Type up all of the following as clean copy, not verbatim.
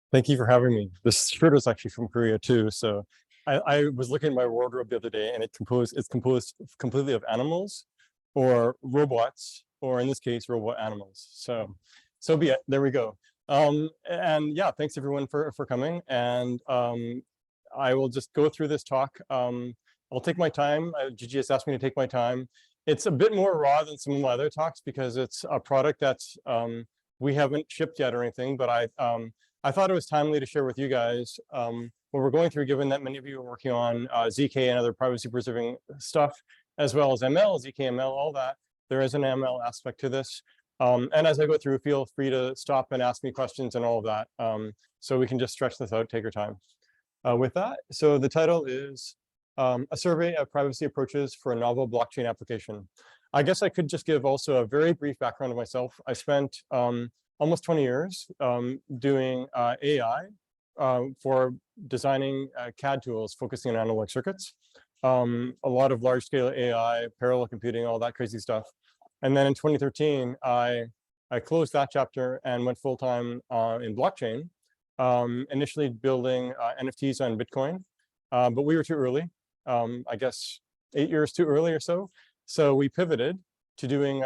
Thank you for having me. This shirt is actually from Korea too. So I was looking at my wardrobe the other day, and it's composed completely of animals or robots, or in this case, robot animals. So be it. There we go. And yeah, thanks everyone for coming. And I will just go through this talk. I'll take my time. Gigi has asked me to take my time. It's a bit more raw than some of my other talks because it's a product that's we haven't shipped yet or anything, but I thought it was timely to share with you guys what we're going through, given that many of you are working on ZK and other privacy preserving stuff, as well as ML, ZKML, all that. There is an ML aspect to this. And as I go through, feel free to stop and ask me questions and all of that. So we can just stretch this out, take your time. With that, so the title is a survey of privacy approaches for a novel blockchain application. I guess I could just give also a very brief background of myself. I spent almost 20 years doing AI for designing CAD tools focusing on analog circuits. A lot of large-scale AI, parallel computing, all that crazy stuff. And then in 2013, I closed that chapter and went full-time in blockchain, initially building NFTs on Bitcoin. But we were too early, I guess 8 years too early or so. So we pivoted to doing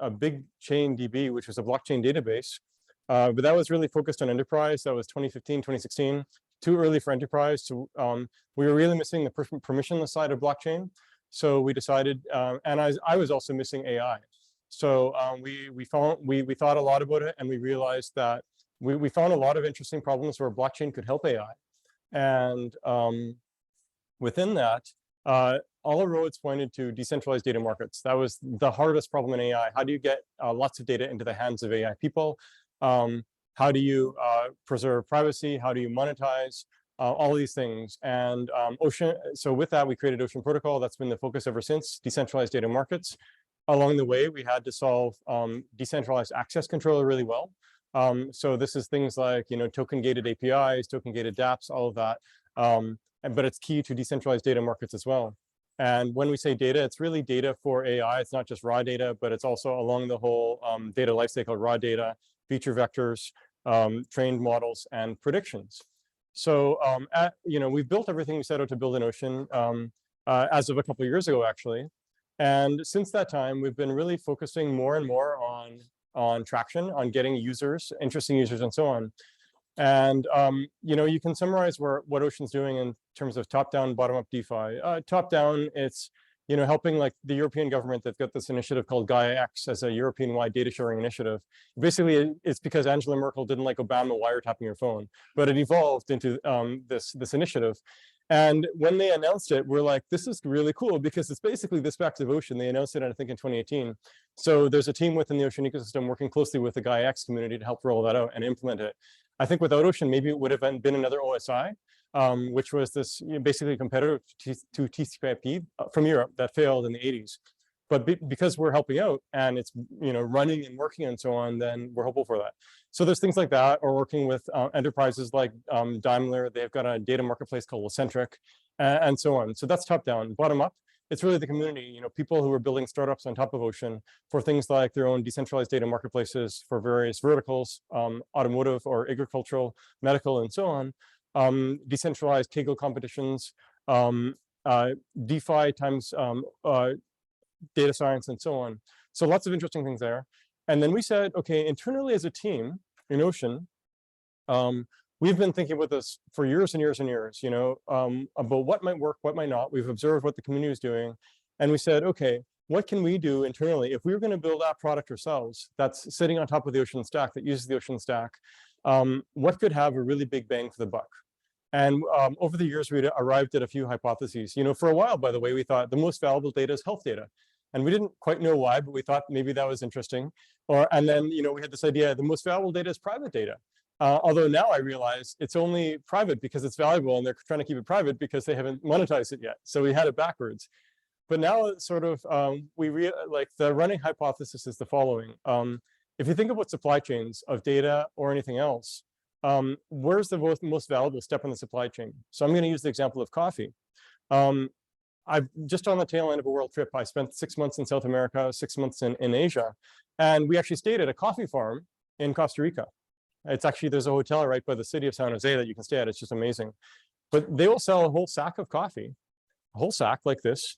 a big chain DB, which was a blockchain database. But that was really focused on enterprise. That was 2015, 2016, too early for enterprise. So we were really missing the permissionless side of blockchain. So we decided, and I was also missing AI. So we thought a lot about it, and we realized that we found a lot of interesting problems where blockchain could help AI. And within that, all the roads pointed to decentralized data markets. That was the hardest problem in AI. How do you get lots of data into the hands of AI people? How do you preserve privacy? How do you monetize? All of these things. And Ocean, so with that, we created Ocean Protocol. That's been the focus ever since, decentralized data markets. Along the way, we had to solve decentralized access control really well. So this is things like, token-gated APIs, token-gated dApps, all of that. But it's key to decentralized data markets as well. And when we say data, it's really data for AI. It's not just raw data, but it's also along the whole data lifecycle, raw data, feature vectors, trained models, and predictions. So, we've built everything we set out to build in Ocean as of a couple of years ago, actually. And since that time, we've been really focusing more and more on traction, on getting users, interesting users, and so on. And you can summarize what Ocean's doing in terms of top-down, bottom-up DeFi. Top-down, it's helping like the European government. They've got this initiative called Gaia-X as a European-wide data sharing initiative. Basically, it's because Angela Merkel didn't like Obama wiretapping your phone, but it evolved into this initiative. And when they announced it, we're like, this is really cool because it's basically this back to Ocean. They announced it, I think, in 2018. So there's a team within the Ocean ecosystem working closely with the Gaia-X community to help roll that out and implement it. I think without Ocean, maybe it would have been another OSI, which was this basically competitor to TCP/IP from Europe that failed in the 80s. But because we're helping out and it's running and working and so on, then we're hopeful for that. So there's things like that, or working with enterprises like Daimler. They've got a data marketplace called Centric, and so on. So that's top down. Bottom up, it's really the community. People who are building startups on top of Ocean for things like their own decentralized data marketplaces for various verticals, automotive or agricultural, medical, and so on. Decentralized Kaggle competitions, DeFi times data science, and so on. So lots of interesting things there. And then we said, okay, internally as a team in Ocean, we've been thinking about this for years and years and years, about what might work, what might not. We've observed what the community is doing. And we said, okay, what can we do internally if we were going to build that product ourselves that's sitting on top of the Ocean stack, that uses the Ocean stack? What could have a really big bang for the buck? And over the years, we arrived at a few hypotheses. For a while, by the way, we thought the most valuable data is health data. And we didn't quite know why, but we thought maybe that was interesting. And then, we had this idea, the most valuable data is private data. Although now I realize it's only private because it's valuable, and they're trying to keep it private because they haven't monetized it yet. So we had it backwards. But now it's sort of, like the running hypothesis is the following. If you think about supply chains of data or anything else, where's the most valuable step in the supply chain? So I'm going to use the example of coffee. I've just on the tail end of a world trip. I spent 6 months in South America, 6 months in Asia, and we actually stayed at a coffee farm in Costa Rica. It's actually, there's a hotel right by the city of San Jose that you can stay at. It's just amazing. But they will sell a whole sack of coffee, a whole sack like this,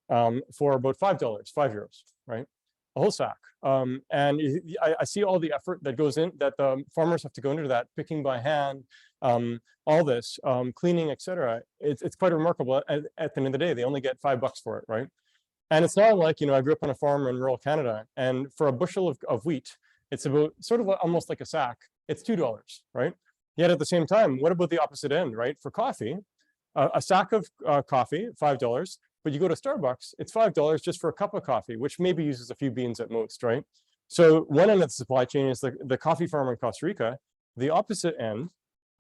for about $5, €5, right? A whole sack. And I see all the effort that goes in, that the farmers have to go into that, picking by hand, all this, cleaning, etc. It's quite remarkable. At the end of the day, they only get $5 for it, right? And it's not like, I grew up on a farm in rural Canada, and for a bushel of wheat, it's about sort of almost like a sack. It's $2, right? Yet at the same time, what about the opposite end, right? For coffee, a sack of coffee, $5, but you go to Starbucks, it's $5 just for a cup of coffee, which maybe uses a few beans at most, right? So one end of the supply chain is the coffee farmer in Costa Rica. The opposite end,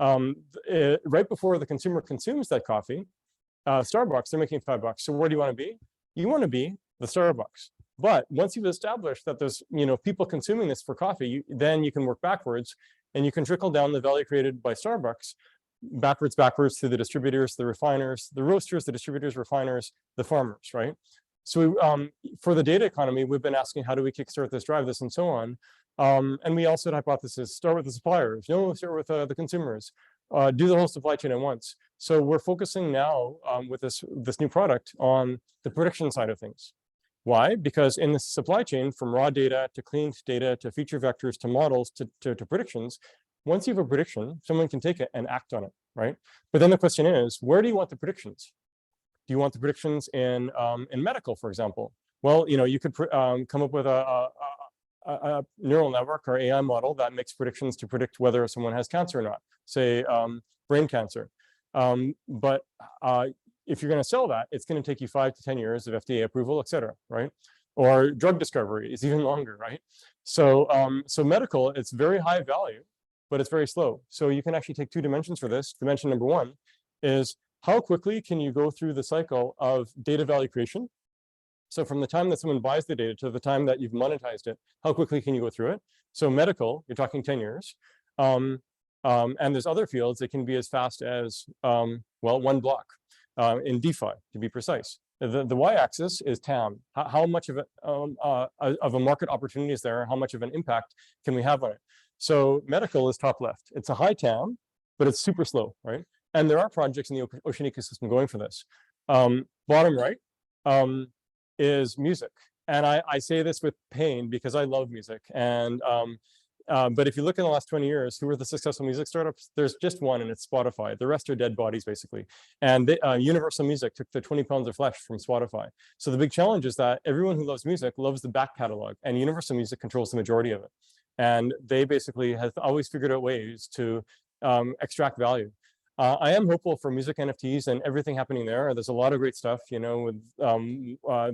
right before the consumer consumes that coffee, Starbucks, they're making $5. So where do you want to be? You want to be the Starbucks. But once you've established that there's people consuming this for coffee, then you can work backwards, and you can trickle down the value created by Starbucks backwards through the distributors, the refiners, the roasters, the distributors, refiners, the farmers, right? So for the data economy, we've been asking, how do we kickstart this, drive this, and so on. And we also had hypothesis, start with the suppliers, start with the consumers, do the whole supply chain at once. So we're focusing now with this new product on the prediction side of things. Why? Because in the supply chain, from raw data to cleaned data to feature vectors to models to predictions, once you have a prediction, someone can take it and act on it, right? But then the question is, where do you want the predictions? Do you want the predictions in medical, for example? Well, you could come up with a neural network or AI model that makes predictions to predict whether someone has cancer or not, say brain cancer. But if you're going to sell that, it's going to take you 5 to 10 years of FDA approval, et cetera, right? Or drug discovery is even longer, right? So, so medical, it's very high value, but it's very slow. So you can actually take 2 dimensions for this. Dimension number 1 is, how quickly can you go through the cycle of data value creation? So from the time that someone buys the data to the time that you've monetized it, how quickly can you go through it? So medical, you're talking 10 years. And there's other fields that can be as fast as, well, 1 block in DeFi, to be precise. The y-axis is TAM. How much of a market opportunity is there? How much of an impact can we have on it? So medical is top left. It's a high TAM, but it's super slow, right? And there are projects in the ocean ecosystem going for this. Bottom right is music. And I say this with pain because I love music. And but if you look in the last 20 years, who are the successful music startups? There's just one, and it's Spotify. The rest are dead bodies, basically. And Universal Music took the 20 pounds of flesh from Spotify. So the big challenge is that everyone who loves music loves the back catalog, and Universal Music controls the majority of it. And they basically have always figured out ways to extract value. I am hopeful for music NFTs and everything happening there. There's a lot of great stuff, with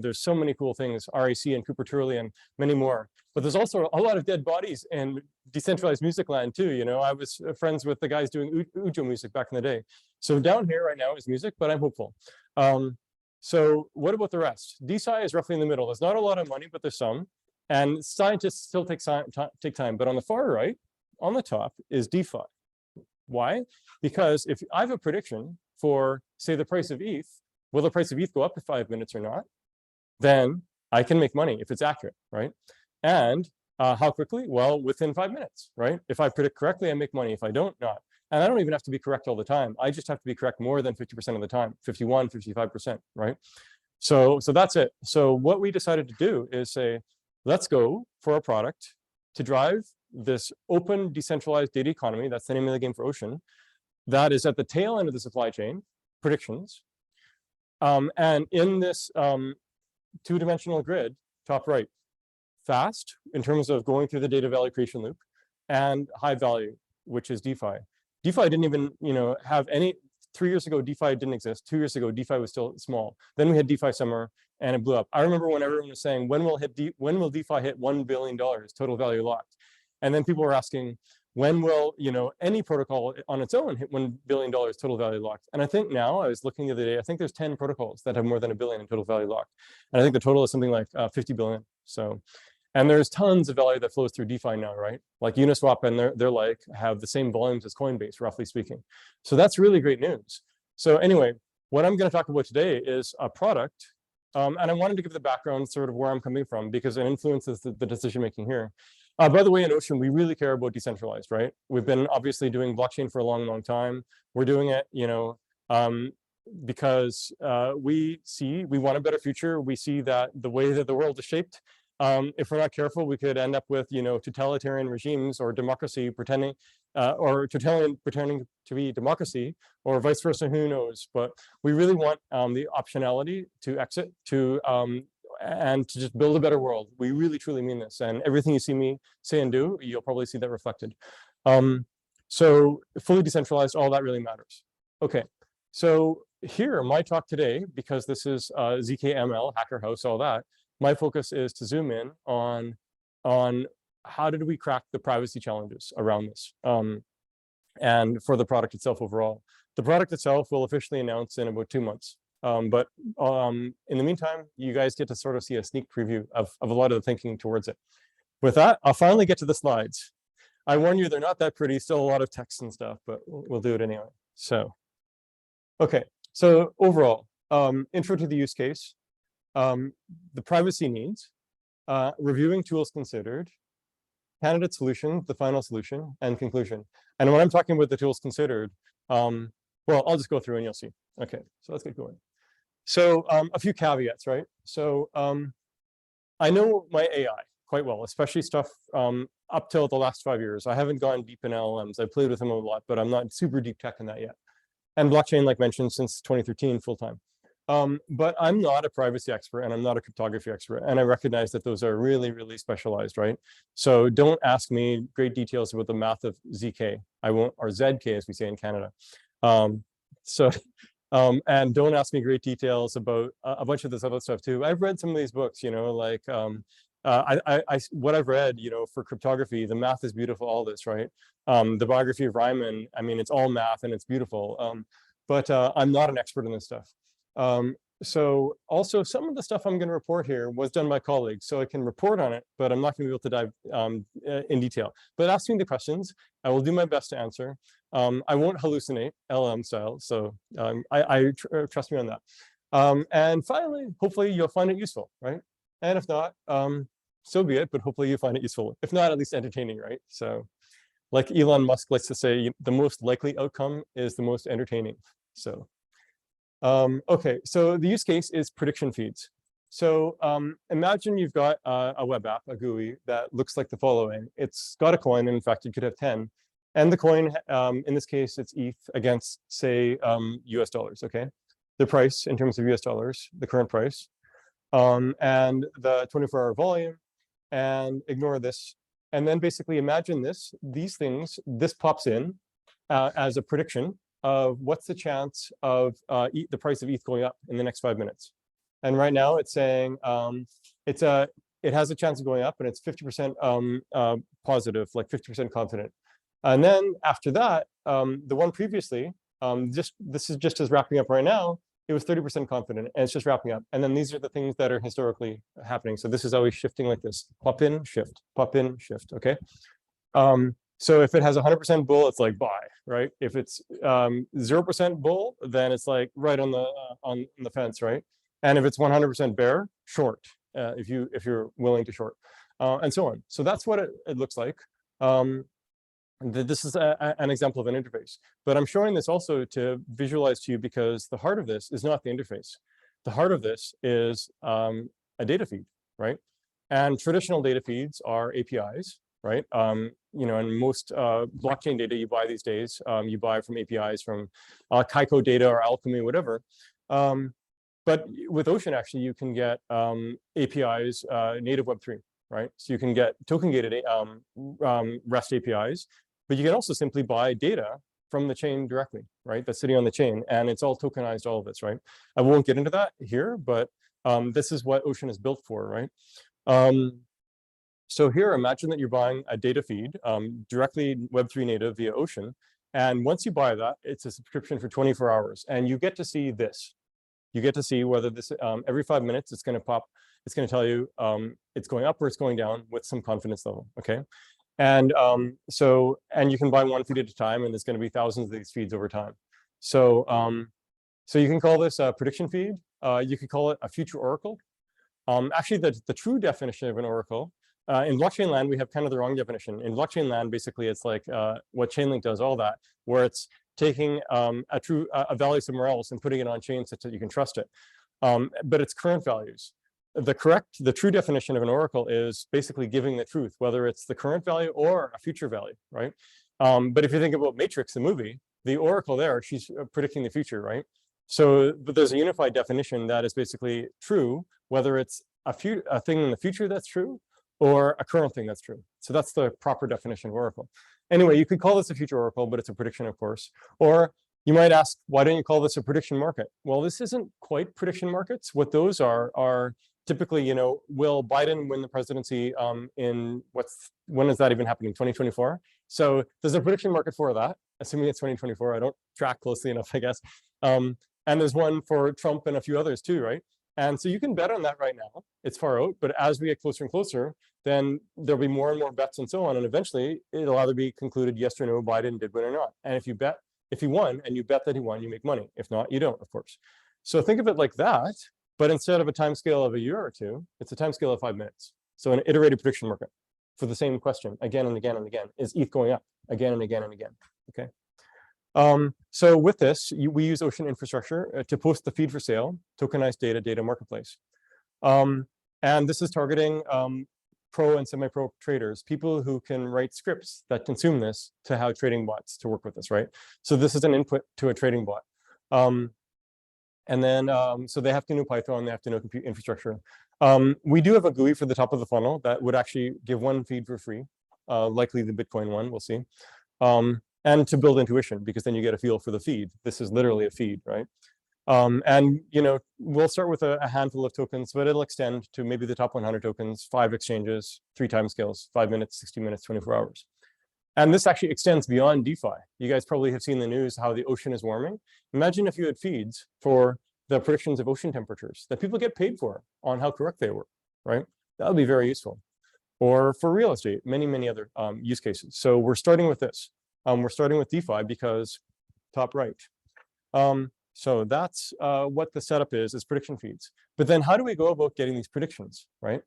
there's so many cool things, RAC and Cooper Turley and many more. But there's also a lot of dead bodies in decentralized music land too. I was friends with the guys doing Ujo music back in the day. So down here right now is music, but I'm hopeful. So what about the rest? DeSci is roughly in the middle. There's not a lot of money, but there's some. And scientists still take time. But on the far right, on the top, is DeFi. Why? Because if I have a prediction for, say, the price of ETH, will the price of ETH go up in 5 minutes or not? Then I can make money if it's accurate, right? And how quickly? Well, within 5 minutes, right? If I predict correctly, I make money. If I don't, not. And I don't even have to be correct all the time. I just have to be correct more than 50% of the time, 51, 55%, right? So that's it. So what we decided to do is say, let's go for a product to drive this open, decentralized data economy. That's the name of the game for Ocean. That is at the tail end of the supply chain, predictions. And in this 2-dimensional grid, top right, fast in terms of going through the data value creation loop, and high value, which is DeFi. DeFi didn't even have any. 3 years ago, DeFi didn't exist. 2 years ago, DeFi was still small. Then we had DeFi summer, and it blew up. I remember when everyone was saying, when will DeFi hit $1 billion total value locked? And then people were asking, when will any protocol on its own hit $1 billion total value locked? And I think now, I was looking the other day, I think there's 10 protocols that have more than $1 billion in total value locked. And I think the total is something like 50 billion. So, and there's tons of value that flows through DeFi now, right? Like Uniswap and they're like have the same volumes as Coinbase, roughly speaking. So that's really great news. So anyway, what I'm going to talk about today is a product. And I wanted to give the background sort of where I'm coming from because it influences the decision making here. By the way, in Ocean, we really care about decentralized, right? We've been obviously doing blockchain for a long, long time. We're doing it, because we want a better future. We see that the way that the world is shaped, if we're not careful, we could end up with, totalitarian regimes or democracy pretending, or totalitarian pretending to be democracy, or vice versa, who knows? But we really want the optionality to exit, and to just build a better world. We really, truly mean this. And everything you see me say and do, you'll probably see that reflected. So fully decentralized, all that really matters. Okay, so here, my talk today, because this is ZKML, Hacker House, all that, my focus is to zoom in on how did we crack the privacy challenges around this, and for the product itself overall. The product itself will officially announce in about 2 months. But in the meantime, you guys get to sort of see a sneak preview of a lot of the thinking towards it. With that, I'll finally get to the slides. I warn you, they're not that pretty, still a lot of text and stuff, but we'll do it anyway. So, okay, so overall, intro to the use case, the privacy needs, reviewing tools considered, candidate solution, the final solution, and conclusion. And when I'm talking about the tools considered, well, I'll just go through and you'll see. Okay, so let's get going. So a few caveats, right? So I know my AI quite well, especially stuff up till the last 5 years. I haven't gone deep in LLMs. I played with them a lot, but I'm not super deep tech in that yet. And blockchain, like mentioned, since 2013, full time. But I'm not a privacy expert and I'm not a cryptography expert. And I recognize that those are really, really specialized, right? So don't ask me great details about the math of ZK. I won't, or ZK, as we say in Canada. And don't ask me great details about a bunch of this other stuff too. I've read some of these books, like what I've read, for cryptography, the math is beautiful, all this, right? The biography of Ryman, I mean, it's all math and it's beautiful. But I'm not an expert in this stuff. So also some of the stuff I'm going to report here was done by colleagues, so I can report on it, but I'm not going to be able to dive in detail. But ask me the questions. I will do my best to answer. I won't hallucinate LLM style, so trust me on that. And finally, hopefully you'll find it useful, right? And if not, so be it, but hopefully you find it useful. If not, at least entertaining, right? So like Elon Musk likes to say, the most likely outcome is the most entertaining. So okay, so the use case is prediction feeds. So imagine you've got a web app, a GUI, that looks like the following. It's got a coin, and in fact, you could have 10. And the coin, in this case, it's ETH against, say, US dollars, okay? The price in terms of US dollars, the current price, and the 24-hour volume, and ignore this. And then basically imagine these things, this pops in as a prediction of what's the chance of the price of ETH going up in the next 5 minutes. And right now it's saying it has a chance of going up, and it's 50% positive, like 50% confident. And then after that, the one previously, this is just as wrapping up right now, it was 30% confident, and it's just wrapping up. And then these are the things that are historically happening. So this is always shifting like this: pop in, shift, okay? So if it has 100% bull, it's like buy, right? If it's 0% bull, then it's like right on the fence, right? And if it's 100% bear, short, if you're willing to short, and so on. So that's what it looks like. This is an example of an interface, but I'm showing this also to visualize to you, because the heart of this is not the interface. The heart of this is a data feed, right? And traditional data feeds are APIs, right? And most blockchain data you buy these days, you buy from APIs from Kaiko data or Alchemy, whatever. But with Ocean, actually, you can get APIs, native Web3, right? So you can get token-gated REST APIs, but you can also simply buy data from the chain directly, right? That's sitting on the chain, and it's all tokenized, all of this, right? I won't get into that here, but this is what Ocean is built for, right? So here, imagine that you're buying a data feed directly Web3 native via Ocean. And once you buy that, it's a subscription for 24 hours. And you get to see this. You get to see whether this, every 5 minutes, it's going to pop. It's going to tell you it's going up or it's going down with some confidence level, okay? And and you can buy one feed at a time, and there's going to be thousands of these feeds over time. So, so you can call this a prediction feed. You could call it a future oracle. Actually, the true definition of an oracle In blockchain land, we have kind of the wrong definition. In blockchain land, basically, it's like what Chainlink does, all that, where it's taking a value somewhere else and putting it on chain such that you can trust it. But it's current values. The true definition of an oracle is basically giving the truth, whether it's the current value or a future value, right? But if you think about Matrix, the movie, the oracle there, she's predicting the future, right? So, but there's a unified definition that is basically true, whether it's a thing in the future that's true or a current thing that's true. So that's the proper definition of oracle. Anyway, you could call this a future oracle, but it's a prediction, of course. Or you might ask, why don't you call this a prediction market? Well, this isn't quite prediction markets. What those are typically, you know, will Biden win the presidency when is that even happening? 2024? So there's a prediction market for that, assuming it's 2024. I don't track closely enough, I guess. And there's one for Trump and a few others too, right? And so you can bet on that right now. It's far out, but as we get closer and closer, then there'll be more and more bets and so on. And eventually it'll either be concluded yes or no, Biden did win or not. And if he won and you bet that he won, you make money. If not, you don't, of course. So think of it like that, but instead of a time scale of a year or two, it's a time scale of 5 minutes. So an iterated prediction market for the same question again and again and again. Is ETH going up again and again and again? Okay. So with this, we use Ocean infrastructure to post the feed for sale, tokenized data marketplace. And this is targeting pro and semi-pro traders, people who can write scripts that consume this to have trading bots to work with this, right? So this is an input to a trading bot. And then, so they have to know Python, they have to know compute infrastructure. We do have a GUI for the top of the funnel that would actually give one feed for free, likely the Bitcoin one, we'll see. And to build intuition, because then you get a feel for the feed. This is literally a feed, right? And you know, we'll start with a handful of tokens, but it'll extend to maybe the top 100 tokens, 5 exchanges, 3 timescales, 5 minutes, 60 minutes, 24 hours. And this actually extends beyond DeFi. You guys probably have seen the news how the ocean is warming. Imagine if you had feeds for the predictions of ocean temperatures that people get paid for on how correct they were, right? That would be very useful. Or for real estate, many other use cases. So we're starting with this. We're starting with DeFi because top right. So that's what the setup is prediction feeds. But then how do we go about getting these predictions, right?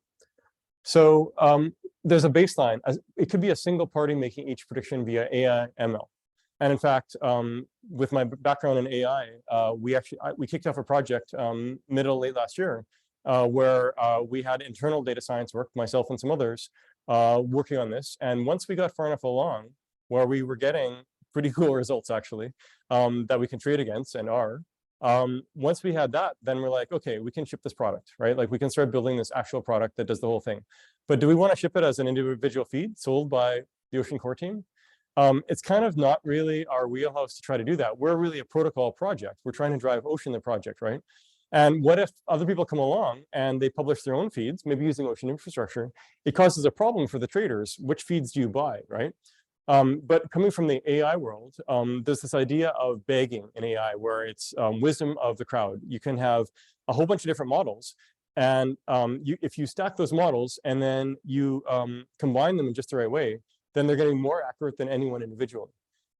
So there's a baseline. It could be a single party making each prediction via AI ML. And in fact, with my background in AI, we kicked off a project middle late last year where we had internal data science work, myself and some others, working on this. And once we got far enough along, where we were getting pretty cool results actually that we can trade against and are. Once we had that, then we're like, okay, we can ship this product, right? Like we can start building this actual product that does the whole thing. But do we want to ship it as an individual feed sold by the Ocean core team? It's kind of not really our wheelhouse to try to do that. We're really a protocol project. We're trying to drive Ocean the project, right? And what if other people come along and they publish their own feeds, maybe using Ocean infrastructure? It causes a problem for the traders. Which feeds do you buy, right? But coming from the AI world, there's this idea of bagging in AI where it's wisdom of the crowd. You can have a whole bunch of different models. And if you stack those models and then you combine them in just the right way, then they're getting more accurate than anyone individually.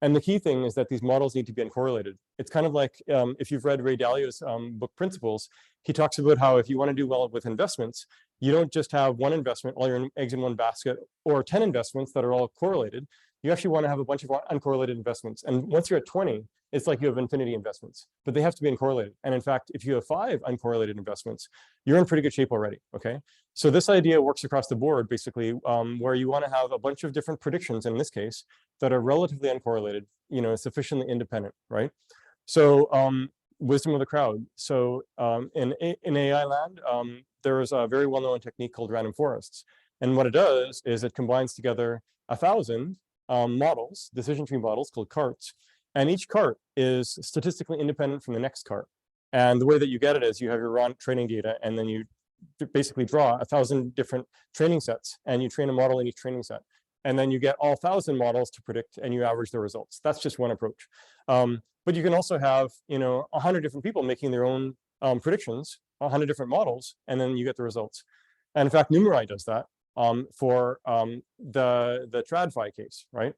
And the key thing is that these models need to be uncorrelated. It's kind of like if you've read Ray Dalio's book Principles, he talks about how if you want to do well with investments, you don't just have one investment, all your eggs in one basket, or 10 investments that are all correlated. You actually want to have a bunch of uncorrelated investments. And once you're at 20, it's like you have infinity investments, but they have to be uncorrelated. And in fact, if you have 5 uncorrelated investments, you're in pretty good shape already, okay? So this idea works across the board, basically, where you want to have a bunch of different predictions, in this case, that are relatively uncorrelated, you know, sufficiently independent, right? So wisdom of the crowd. So in AI land, there is a very well-known technique called random forests. And what it does is it combines together 1,000 models, decision tree models called carts, and each cart is statistically independent from the next cart. And the way that you get it is you have your raw training data, and then you basically draw 1,000 different training sets, and you train a model in each training set. And then you get all 1,000 models to predict, and you average the results. That's just one approach. But you can also have, you know, 100 different people making their own predictions, 100 different models, and then you get the results. And in fact, Numerai does that. For the TradFi case, right?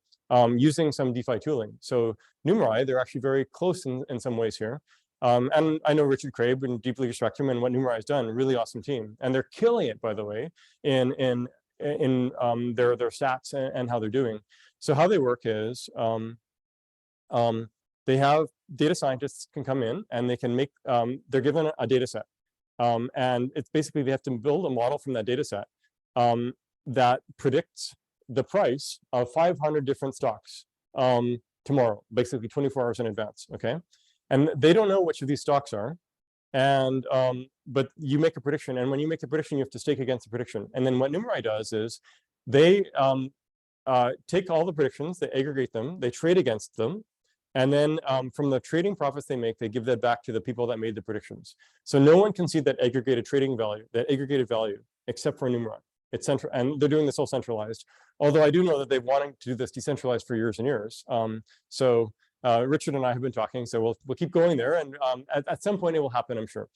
Using some DeFi tooling. So Numerai, they're actually very close in some ways here. And I know Richard Craib and deeply respect him and what Numerai has done, really awesome team. And they're killing it, by the way, in their stats and how they're doing. So how they work is they have data scientists can come in and they can make they're given a data set, and it's basically they have to build a model from that data set that predicts the price of 500 different stocks tomorrow, basically 24 hours in advance. Okay, and they don't know which of these stocks are. And but you make a prediction, and when you make the prediction, you have to stake against the prediction. And then what Numerai does is they take all the predictions, they aggregate them, they trade against them, and then from the trading profits they make, they give that back to the people that made the predictions. So no one can see that aggregated trading value, that aggregated value, except for Numerai. It's central, and they're doing this all centralized. Although I do know that they've wanted to do this decentralized for years and years. So Richard and I have been talking, so we'll keep going there, and at some point it will happen, I'm sure.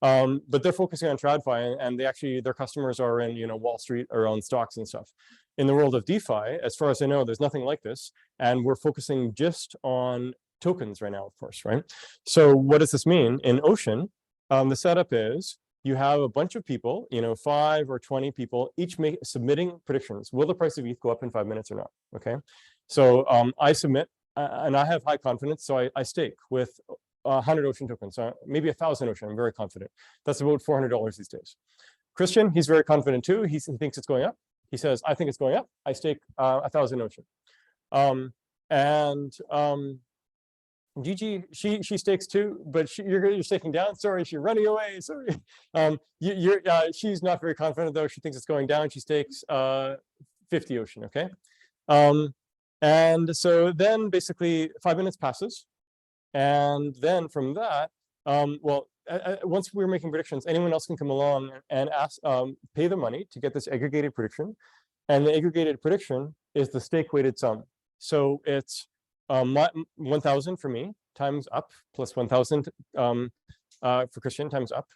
But they're focusing on TradFi, and their customers are in Wall Street or on stocks and stuff. In the world of DeFi, as far as I know, there's nothing like this, and we're focusing just on tokens right now, of course, right? So what does this mean? In Ocean, the setup is you have a bunch of people, 5 or 20 people, each submitting predictions. Will the price of ETH go up in 5 minutes or not? Okay, so I submit, and I have high confidence, so I stake with 100 Ocean tokens, maybe 1,000 Ocean. I'm very confident. That's about $400 these days. Christian, he's very confident too. He thinks it's going up. He says, I think it's going up. I stake 1,000 Ocean. Gigi, she stakes too, but you're staking down. Sorry, she's running away. Sorry. She's not very confident though. She thinks it's going down. She stakes 50 Ocean. Okay. And so then basically 5 minutes passes, and then from that, once we're making predictions, anyone else can come along and ask, pay the money to get this aggregated prediction, and the aggregated prediction is the stake weighted sum. So it's 1,000 for me times up plus 1,000 for Christian times up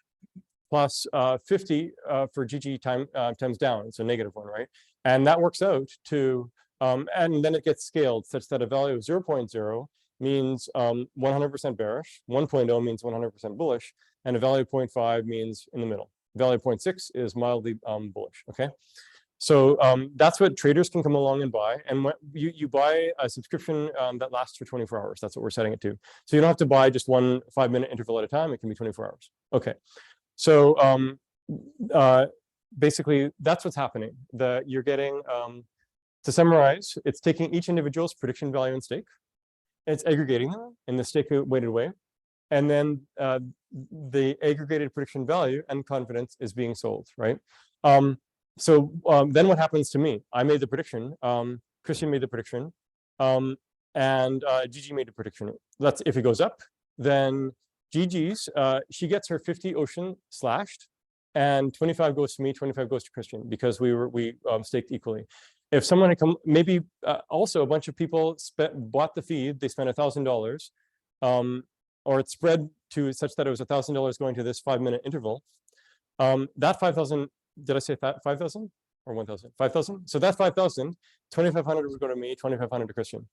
plus 50 for Gigi times down. It's a -1, right? And that works out to and then it gets scaled such that a value of 0.0 means 100% bearish, 1.0 means 100% bullish, and a value of 0.5 means in the middle. Value of 0.6 is mildly bullish. Okay, so that's what traders can come along and buy. And when you buy a subscription that lasts for 24 hours. That's what we're setting it to. So you don't have to buy just one 5-minute interval at a time. It can be 24 hours. Okay, so basically that's what's happening. You're getting to summarize, it's taking each individual's prediction value and stake. It's aggregating them in the stake weighted way. And then the aggregated prediction value and confidence is being sold, right? So then what happens to me? I made the prediction, Christian made the prediction, and Gigi made the prediction. That's if it goes up, then Gigi's, she gets her 50 Ocean slashed, and 25 goes to me, 25 goes to Christian, because we staked equally. If someone had come, maybe also a bunch of people bought the feed, they spent $1,000, or it's spread to such that it was $1,000 going to this 5-minute interval. That 5,000, did I say 5,000 or 1,000? 5,000. So that 5,000, 2,500 would go to me, 2,500 to Christian.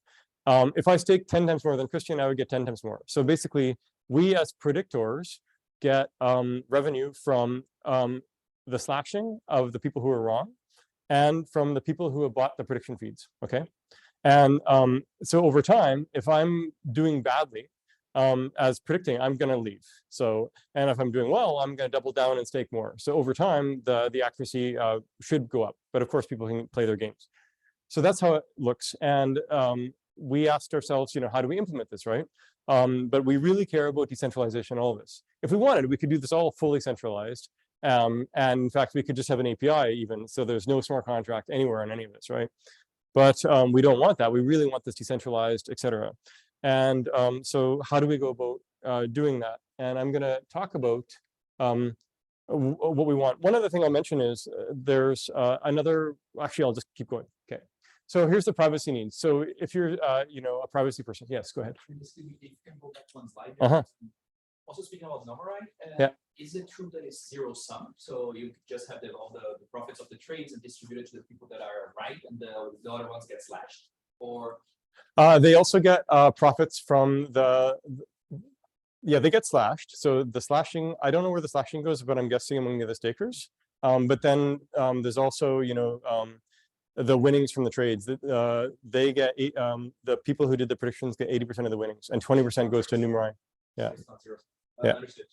If I stake 10 times more than Christian, I would get 10 times more. So basically, we as predictors get revenue from the slashing of the people who are wrong, and from the people who have bought the prediction feeds. Okay, and so over time, if I'm doing badly as predicting, I'm going to leave. So, and if I'm doing well, I'm going to double down and stake more. So over time, the accuracy should go up. But of course, people can play their games. So that's how it looks. And we asked ourselves, how do we implement this, right? But we really care about decentralization, all of this. If we wanted, we could do this all fully centralized. And in fact, we could just have an API even, so there's no smart contract anywhere in any of this, right? But we don't want that. We really want this decentralized, et cetera. And so how do we go about doing that? And I'm going to talk about what we want. One other thing I'll mention is there's actually, I'll just keep going. Okay. So here's the privacy needs. So if you're, a privacy person, yes, go ahead. If you can go back to one slide. Also speaking about Numerai, is it true that it's zero sum? So you just have all the profits of the trades and distribute it to the people that are right, and the other ones get slashed? Or they also get profits from they get slashed. So the slashing, I don't know where the slashing goes, but I'm guessing among the stakers. But then there's also, the winnings from the trades. They get the people who did the predictions get 80% of the winnings, and 20% goes to Numerai. Yeah. It's not zero. Yeah. Understood.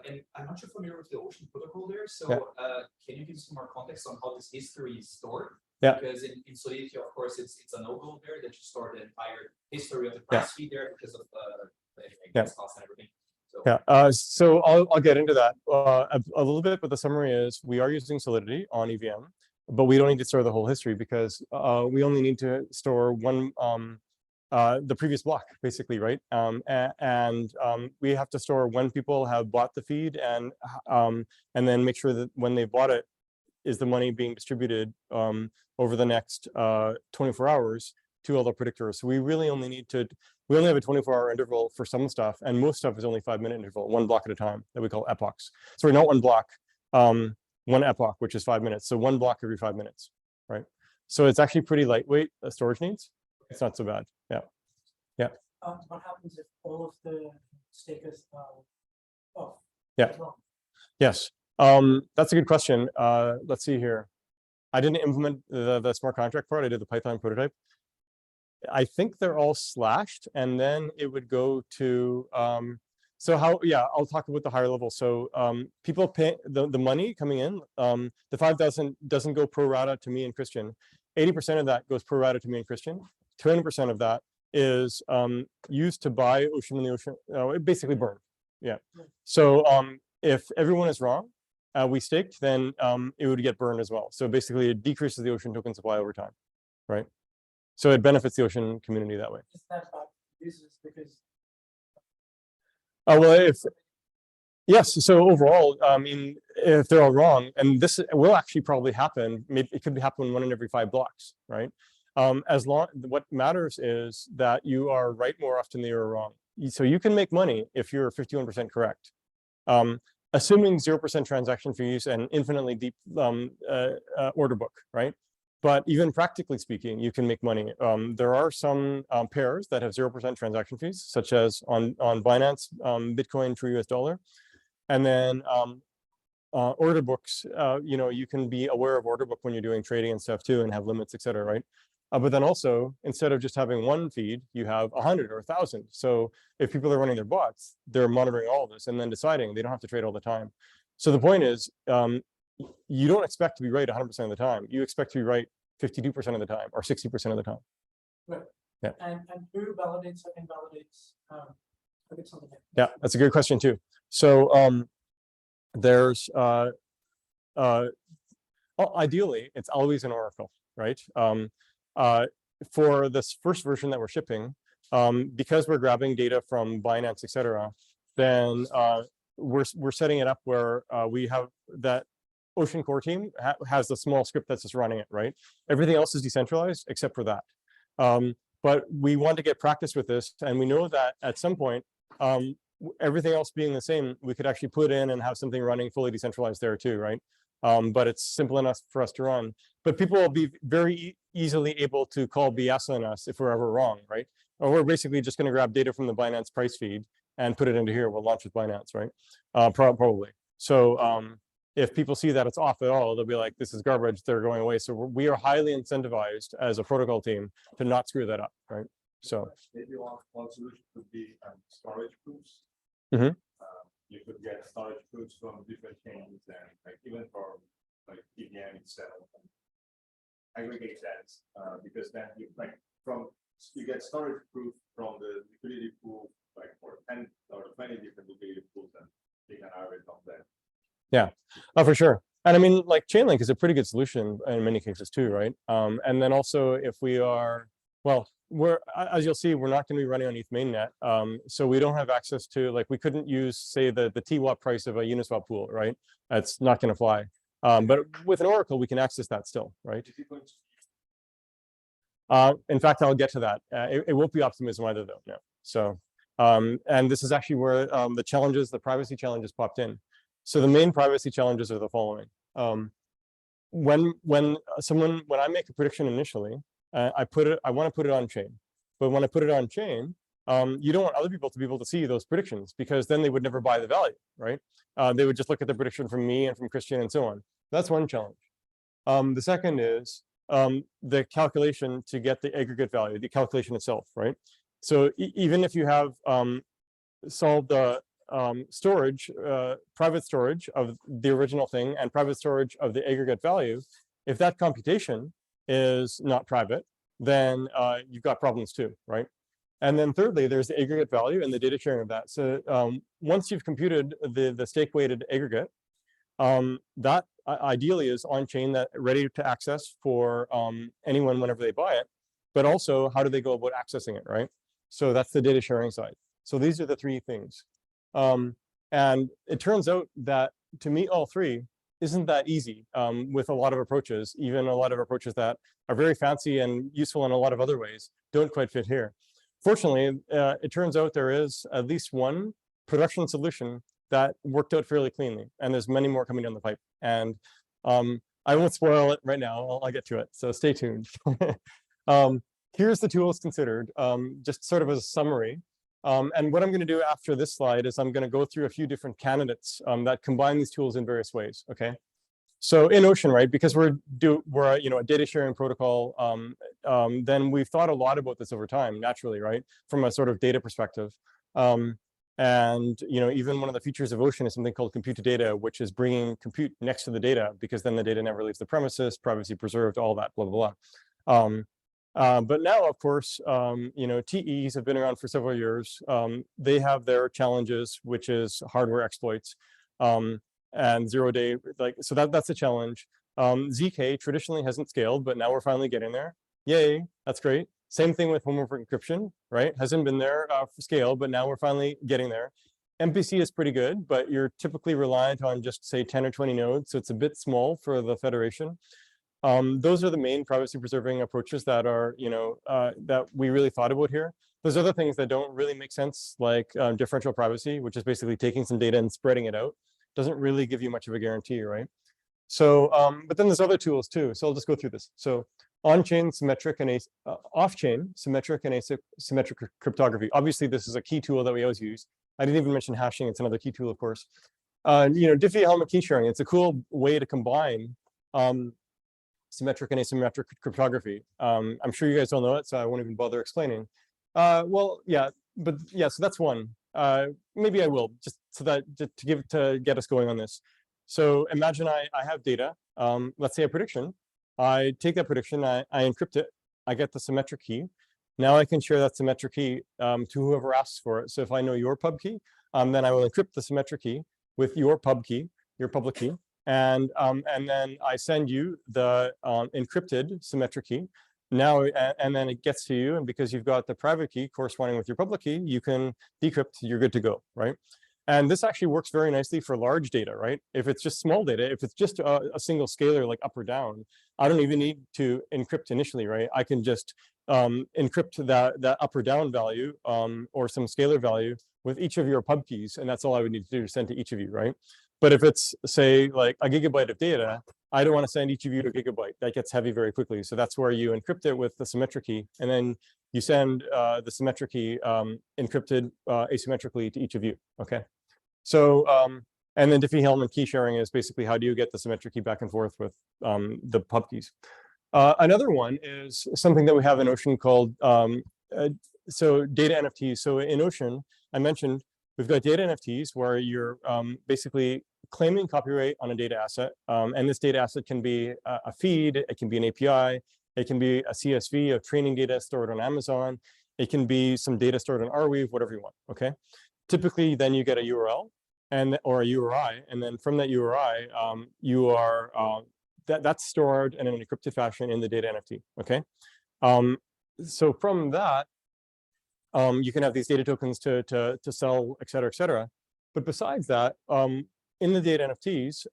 And I'm not sure familiar with the Ocean protocol there. So can you give some more context on how this history is stored? Yeah. Because in Solidity, of course, it's a no-go there that you store the entire history of the price feed there because of gas costs and everything. So. Yeah. So I'll get into that a little bit, but the summary is we are using Solidity on EVM, but we don't need to store the whole history because we only need to store one the previous block, basically, right? And we have to store when people have bought the feed, and then make sure that when they bought it, is the money being distributed over the next 24 hours to all the predictors. So we really only need to, we only have a 24-hour interval for some stuff, and most stuff is only 5-minute interval, one block at a time, that we call epochs. Sorry, not one block, one epoch, which is 5 minutes. So one block every 5 minutes, right? So it's actually pretty lightweight storage needs. It's not so bad. Yeah. Yeah. What happens if all of the stakers are off? Yeah. Yes. That's a good question. Let's see here. I didn't implement the smart contract part. I did the Python prototype. I think they're all slashed, and then it would go to so how, yeah, I'll talk about the higher level. So people pay the money coming in, the 5,000 doesn't go pro rata to me and Christian. 80% of that goes pro rata to me and Christian. 20% of that is used to buy Ocean in the Ocean, basically burn. Yeah. So if everyone is wrong, we staked, then it would get burned as well. So basically it decreases the Ocean token supply over time, right? So it benefits the Ocean community that way. Is that bad users because? Well, yes. So overall, I mean, if they're all wrong, and this will actually probably happen, maybe it could happen 1 in every 5 blocks, right? As long, what matters is that you are right more often than you're wrong. So you can make money if you're 51% correct. Assuming 0% transaction fees and infinitely deep order book, right? But even practically speaking, you can make money. There are some pairs that have 0% transaction fees, such as on Binance, Bitcoin for US dollar. And then order books, you can be aware of order book when you're doing trading and stuff too, and have limits, et cetera, right? But then also, instead of just having one feed, you have 100 or 1,000. So if people are running their bots, they're monitoring all of this and then deciding they don't have to trade all the time. So the point is, you don't expect to be right 100% of the time. You expect to be right 52% of the time or 60% of the time. Right. Yeah. And who validates or invalidates? Something like yeah, that's a good question too. So there's ideally it's always an oracle, right? For this first version that we're shipping, because we're grabbing data from Binance, et cetera, then we're setting it up where we have that Ocean core team has the small script that's just running it, right? Everything else is decentralized except for that. But we want to get practice with this, and we know that at some point, everything else being the same, we could actually put in and have something running fully decentralized there too, right? But it's simple enough for us to run. But people will be very easily able to call BS on us if we're ever wrong, right? Or we're basically just going to grab data from the Binance price feed and put it into here. We'll launch with Binance, right? Probably. So if people see that it's off at all, they'll be like, this is garbage, they're going away. So we are highly incentivized as a protocol team to not screw that up, right? So maybe one solution could be storage proofs. You could get storage proofs from different chains, and like even for like EVM itself, and aggregate that because then you you get storage proof from the liquidity pool, like for 10 or 20 different liquidity pools, and you can average on that. Yeah, for sure. And I mean, like Chainlink is a pretty good solution in many cases too, right? And then also if we are, well, as you'll see, we're not going to be running on ETH mainnet. So we don't have access to, like, we couldn't use, say, the TWAP price of a Uniswap pool, right? That's not going to fly. But with an Oracle, we can access that still, right? In fact, I'll get to that. It won't be optimism either, though. No. So, and this is actually where the privacy challenges popped in. So the main privacy challenges are the following. When I make a prediction initially, I want to put it on chain, but when I put it on chain, you don't want other people to be able to see those predictions because then they would never buy the value, right? They would just look at the prediction from me and from Christian and so on. That's one challenge. The second is the calculation to get the aggregate value, the calculation itself, right? So even if you have solved the storage, private storage of the original thing and private storage of the aggregate value, if that computation is not private, then you've got problems too, right? And then thirdly, there's the aggregate value and the data sharing of that. So once you've computed the stake weighted aggregate, that ideally is on chain, that ready to access for anyone whenever they buy it, but also how do they go about accessing it, right? So that's the data sharing side. So these are the three things. And it turns out that to meet all three isn't that easy with a lot of approaches, even a lot of approaches that are very fancy and useful in a lot of other ways don't quite fit here. Fortunately, it turns out there is at least one production solution that worked out fairly cleanly, and there's many more coming down the pipe. And I won't spoil it right now, I'll get to it, so stay tuned. Here's the tools considered, just sort of as a summary. And what I'm going to do after this slide is I'm going to go through a few different candidates that combine these tools in various ways, okay? So in Ocean, right, because we're a data sharing protocol, then we've thought a lot about this over time, naturally, right, from a sort of data perspective. And even one of the features of Ocean is something called compute to data, which is bringing compute next to the data, because then the data never leaves the premises, privacy preserved, all that, blah, blah, blah. But now, of course, TEs have been around for several years. They have their challenges, which is hardware exploits and 0-day, so that's a challenge. ZK traditionally hasn't scaled, but now we're finally getting there. Yay, that's great. Same thing with home over encryption, right? Hasn't been there for scale, but now we're finally getting there. MPC is pretty good, but you're typically reliant on just say 10 or 20 nodes, so it's a bit small for the federation. Those are the main privacy preserving approaches that are, that we really thought about here. There's other things that don't really make sense, like differential privacy, which is basically taking some data and spreading it out. Doesn't really give you much of a guarantee, right? So, but then there's other tools too. So I'll just go through this. So on-chain symmetric and off-chain symmetric and asymmetric cryptography. Obviously, this is a key tool that we always use. I didn't even mention hashing. It's another key tool, of course. Diffie-Hellman key sharing. It's a cool way to combine symmetric and asymmetric cryptography. I'm sure you guys don't know it, so I won't even bother explaining. So that's one. Maybe I will, just so that to get us going on this. So imagine I have data, let's say a prediction. I take that prediction, I encrypt it, I get the symmetric key. Now I can share that symmetric key to whoever asks for it. So if I know your pub key, then I will encrypt the symmetric key with your pub key, your public key. And then I send you the encrypted symmetric key. Now, and then it gets to you, and because you've got the private key corresponding with your public key, you can decrypt, you're good to go, right? And this actually works very nicely for large data, right? If it's just small data, if it's just a single scalar like up or down, I don't even need to encrypt initially, right? I can just encrypt that up or down value or some scalar value with each of your pub keys, and that's all I would need to do to send to each of you, right? But if it's, say, like a gigabyte of data, I don't want to send each of you a gigabyte. That gets heavy very quickly. So that's where you encrypt it with the symmetric key, and then you send the symmetric key encrypted asymmetrically to each of you, okay? So, and then Diffie-Hellman key sharing is basically how do you get the symmetric key back and forth with the pub keys. Another one is something that we have in Ocean called, so data NFTs. So in Ocean, I mentioned, we've got data NFTs where you're basically claiming copyright on a data asset. And this data asset can be a feed, it can be an API, it can be a CSV of training data stored on Amazon, it can be some data stored on Arweave, whatever you want, okay? Typically, then you get a URL or a URI, and then from that URI, that's stored in an encrypted fashion in the data NFT, okay? So from that, you can have these data tokens to sell, et cetera, et cetera. But besides that, in the data NFTs,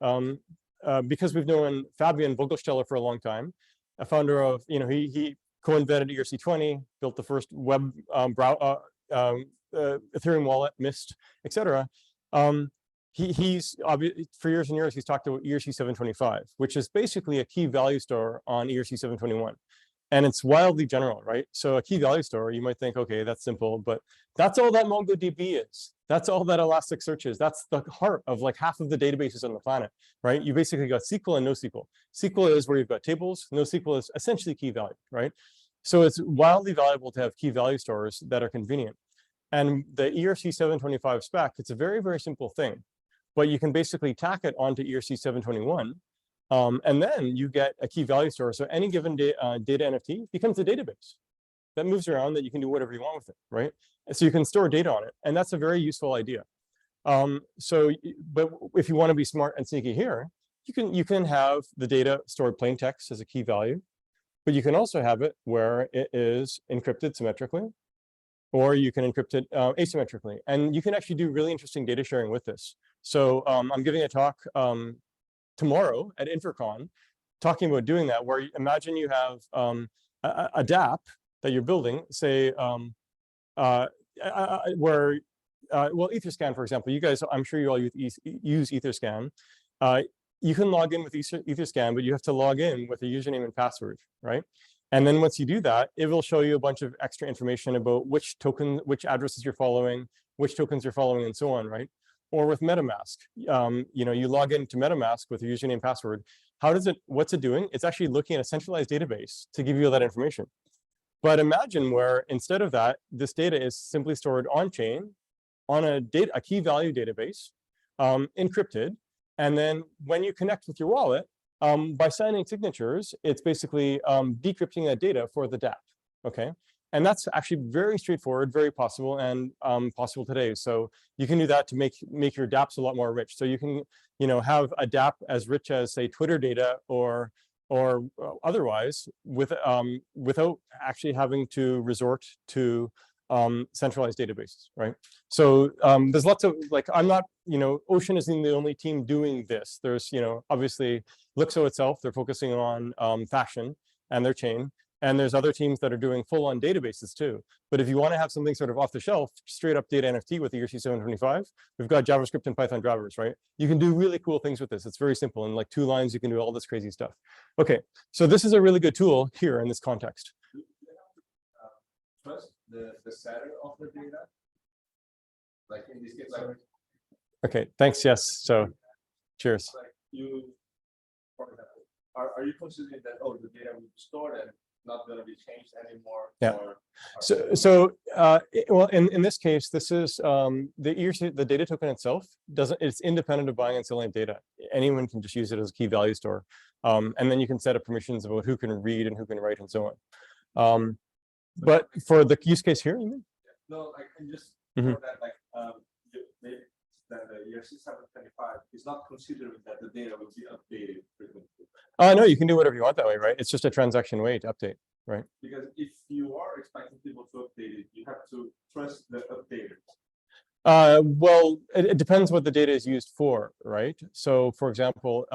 because we've known Fabian Vogelsteller for a long time, a founder of, he co-invented ERC20, built the first web Ethereum wallet, Mist, et cetera. He's for years and years, he's talked about ERC 725, which is basically a key value store on ERC 721. and it's wildly general, right? So a key value store, you might think, okay, that's simple, but that's all that MongoDB is. That's all that Elasticsearch is. That's the heart of like half of the databases on the planet, right? You basically got SQL and NoSQL. SQL is where you've got tables. NoSQL is essentially key value, right? So it's wildly valuable to have key value stores that are convenient. And the ERC 725 spec, it's a very, very simple thing, but you can basically tack it onto ERC 721. And then you get a key value store. So any given data NFT becomes a database that moves around that you can do whatever you want with it, right? And so you can store data on it. And that's a very useful idea. But if you want to be smart and sneaky here, you can have the data stored plain text as a key value, but you can also have it where it is encrypted symmetrically, or you can encrypt it asymmetrically. And you can actually do really interesting data sharing with this. So I'm giving a talk tomorrow at InfraCon talking about doing that, where imagine you have a DApp that you're building, say, well, Etherscan, for example, you guys, I'm sure you all use Etherscan. You can log in with Etherscan, but you have to log in with a username and password, right? And then once you do that, it will show you a bunch of extra information about which addresses you're following, which tokens you're following, and so on, right? Or with MetaMask, you log into MetaMask with your username and password. What's it doing? It's actually looking at a centralized database to give you all that information. But imagine where instead of that, this data is simply stored on-chain on a key value database, encrypted. And then when you connect with your wallet, by signing signatures, it's basically decrypting that data for the DApp, okay? And that's actually very straightforward, very possible, and possible today. So you can do that to make your dApps a lot more rich. So you can, have a DApp as rich as, say, Twitter data or otherwise, without actually having to resort to centralized databases, right? So there's lots of, like, I'm not, Ocean isn't the only team doing this. There's, obviously, Luxo itself, they're focusing on fashion and their chain. And there's other teams that are doing full-on databases too. But if you want to have something sort of off the shelf, straight up data NFT with the ERC 725, we've got JavaScript and Python drivers, right? You can do really cool things with this. It's very simple. In like 2 lines, you can do all this crazy stuff. Okay, so this is a really good tool here in this context. Trust the setter of the data, like in this case, like. Okay, thanks. Yes. So, cheers. Like for example, are you considering that the data will be stored and not going to be changed anymore? Yeah. Well, in this case, this is the data token itself it's independent of buying and selling data. Anyone can just use it as a key value store, and then you can set up permissions about who can read and who can write and so on. But for the use case here, you mean? No, I can just for that, like maybe that the ERC 725 is not considering that the data will be updated frequently. No, you can do whatever you want that way, right? It's just a transaction way to update, right? Because if you are expecting people to update it, you have to trust the updaters. Well, it depends what the data is used for, right? So, for example,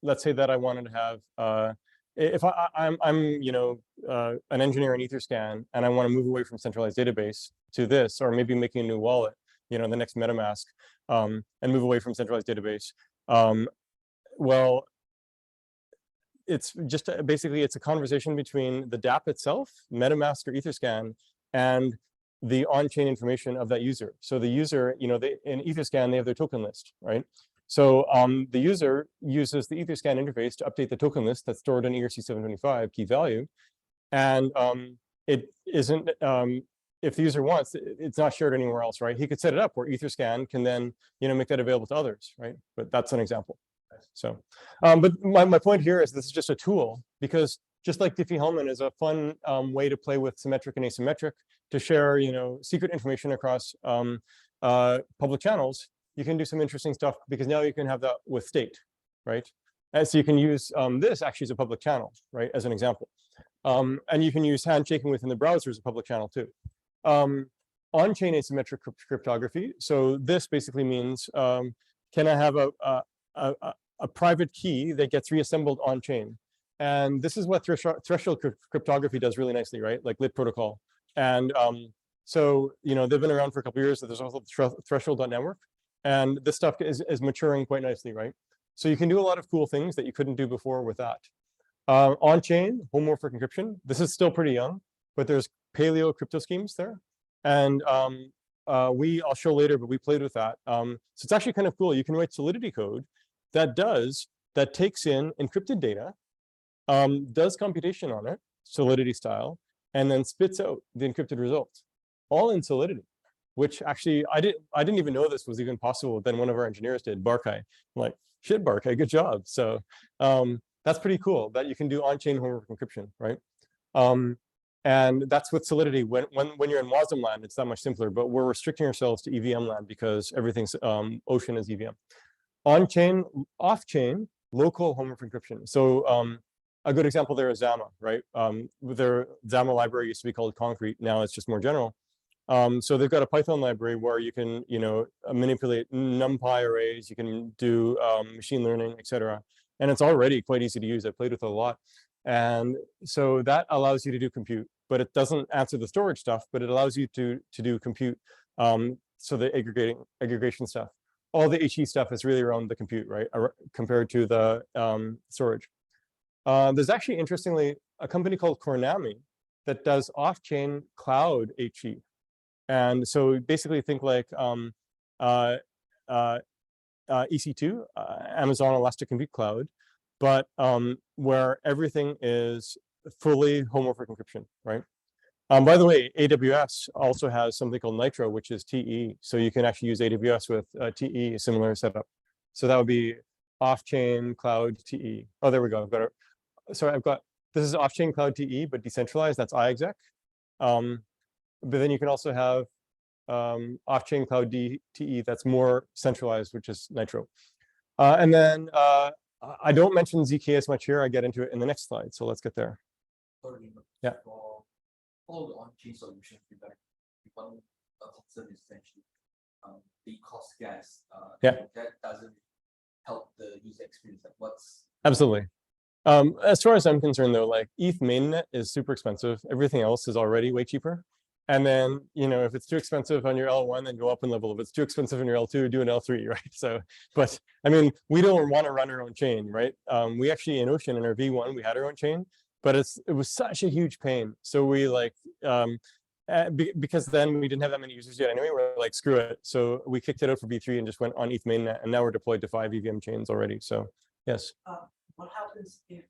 let's say that I wanted to have, if I'm an engineer in Etherscan and I want to move away from centralized database to this, or maybe making a new wallet, the next MetaMask, and move away from centralized database. Well, it's just basically it's a conversation between the DApp itself, MetaMask or Etherscan, and the on-chain information of that user. So the user, in Etherscan, they have their token list, right? So the user uses the Etherscan interface to update the token list that's stored in ERC 725 key value. And it isn't, if the user wants, it's not shared anywhere else, right? He could set it up where Etherscan can then, make that available to others, right? But that's an example. So, but my point here is this is just a tool, because just like Diffie-Hellman is a fun way to play with symmetric and asymmetric to share, secret information across public channels, you can do some interesting stuff, because now you can have that with state, right? And so you can use this actually as a public channel, right, as an example. And you can use handshaking within the browser as a public channel too. On-chain asymmetric cryptography. So this basically means, can I have a private key that gets reassembled on-chain? And this is what threshold cryptography does really nicely, right? Like lit protocol. And so, they've been around for a couple of years. So there's also threshold.network. And this stuff is maturing quite nicely, right? So you can do a lot of cool things that you couldn't do before with that. On-chain homomorphic encryption. This is still pretty young, but there's paleo crypto schemes there. And I'll show later, but we played with that. So it's actually kind of cool. You can write Solidity code that takes in encrypted data, does computation on it, Solidity style, and then spits out the encrypted result, all in Solidity, which actually I didn't even know this was even possible. Then one of our engineers did, Barkai. I'm like, shit, Barkai, good job. So that's pretty cool that you can do on-chain homomorphic encryption, right? And that's with Solidity. When you're in WASM land, it's that much simpler, but we're restricting ourselves to EVM land because everything's Ocean is EVM. On-chain, off-chain, local homomorphic encryption. So a good example there is Zama, right? Their Zama library used to be called Concrete. Now it's just more general. So they've got a Python library where you can, manipulate NumPy arrays. You can do machine learning, etc. And it's already quite easy to use. I played with it a lot. And so that allows you to do compute, but it doesn't answer the storage stuff, but it allows you to do compute. So the aggregation stuff. All the HE stuff is really around the compute, right? Compared to the storage. There's actually, interestingly, a company called Kornami that does off-chain cloud HE. And so basically think like EC2, Amazon Elastic Compute Cloud, but where everything is fully homomorphic encryption, right? By the way, AWS also has something called Nitro, which is TE. So you can actually use AWS with TE, similar setup. So that would be off-chain cloud TE. Oh, there we go. This is off-chain cloud TE, but decentralized. That's iExec. But then you can also have off-chain cloud TE that's more centralized, which is Nitro. And then I don't mention ZK as much here. I get into it in the next slide. So let's get there. Yeah. For all the on-chain solutions, one concern is essentially the cost gas. Yeah. That doesn't help the user experience. Like what's Absolutely. As far as I'm concerned, though, like ETH mainnet is super expensive. Everything else is already way cheaper. And then, if it's too expensive on your L1, then go up in level. If it's too expensive in your L2, do an L3, right? So, but I mean, we don't want to run our own chain, right? We actually in Ocean in our V1, we had our own chain, but it was such a huge pain. So we because then we didn't have that many users yet anyway, we're like, screw it. So we kicked it out for V3 and just went on ETH mainnet, and now we're deployed to 5 EVM chains already. So yes. What happens if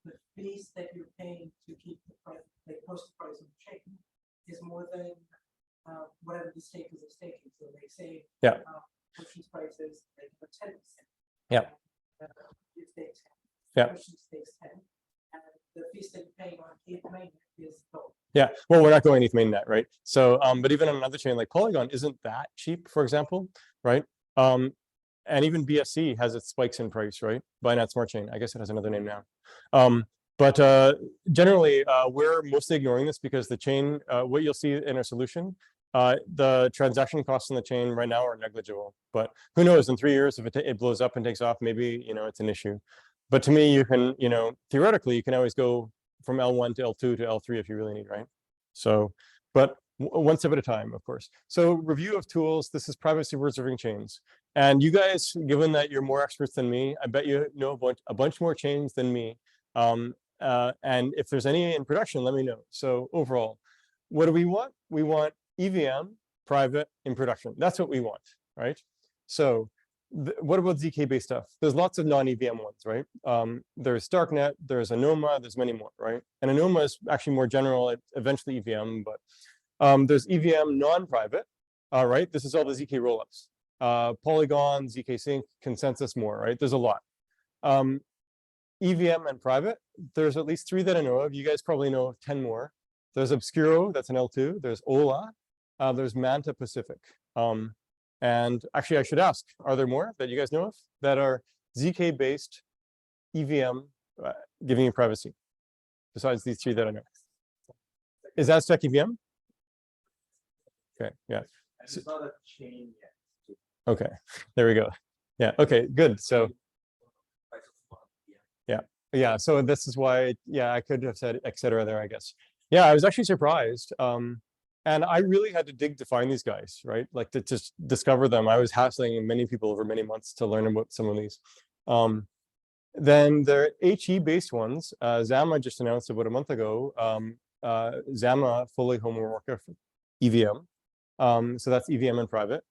the fees that you're paying to keep the price, like post the price of the chain, is more than whatever the stakers are staking? So they say, yeah, Ocean's price is like 10%. Yeah. You stake 10. Yeah. Ocean stakes 10, and the fees that you're paying on ETH mainnet is low. Yeah, well, we're not going ETH mainnet, right? So, but even on another chain like Polygon isn't that cheap, for example, right? And even BSC has its spikes in price, right? Binance Smart Chain, I guess it has another name now. But generally, we're mostly ignoring this because the chain, what you'll see in our solution, the transaction costs in the chain right now are negligible. But who knows, in 3 years, if it blows up and takes off, maybe, it's an issue. But to me, you can, theoretically, you can always go from L1 to L2 to L3 if you really need, right? So, but one step at a time, of course. So review of tools, this is privacy preserving chains. And you guys, given that you're more experts than me, I bet you know a bunch more chains than me. And if there's any in production, let me know. So overall, what do we want? We want EVM, private, in production. That's what we want, right? So what about ZK-based stuff? There's lots of non-EVM ones, right? There's Darknet, there's Anoma, there's many more, right? And Anoma is actually more general, eventually EVM, but there's EVM non-private, right? This is all the ZK rollups. Polygon, ZK Sync, Consensus, more, right? There's a lot. EVM and private, there's at least 3 that I know of. You guys probably know of 10 more. There's Obscuro, that's an L2. There's Ola. There's Manta Pacific. And actually, I should ask, are there more that you guys know of that are ZK-based EVM giving you privacy, besides these 3 that I know? Is Aztec EVM? Okay, yeah. and it's not a chain yet. Okay, there we go. Yeah, okay, good. So yeah, so this is why, yeah, I could have said et cetera there, I guess. Yeah, I was actually surprised. And I really had to dig to find these guys, right? Like to just discover them. I was hassling many people over many months to learn about some of these. Then the HE-based ones, Zama just announced about a month ago, Zama fully homomorphic EVM. So that's EVM in private.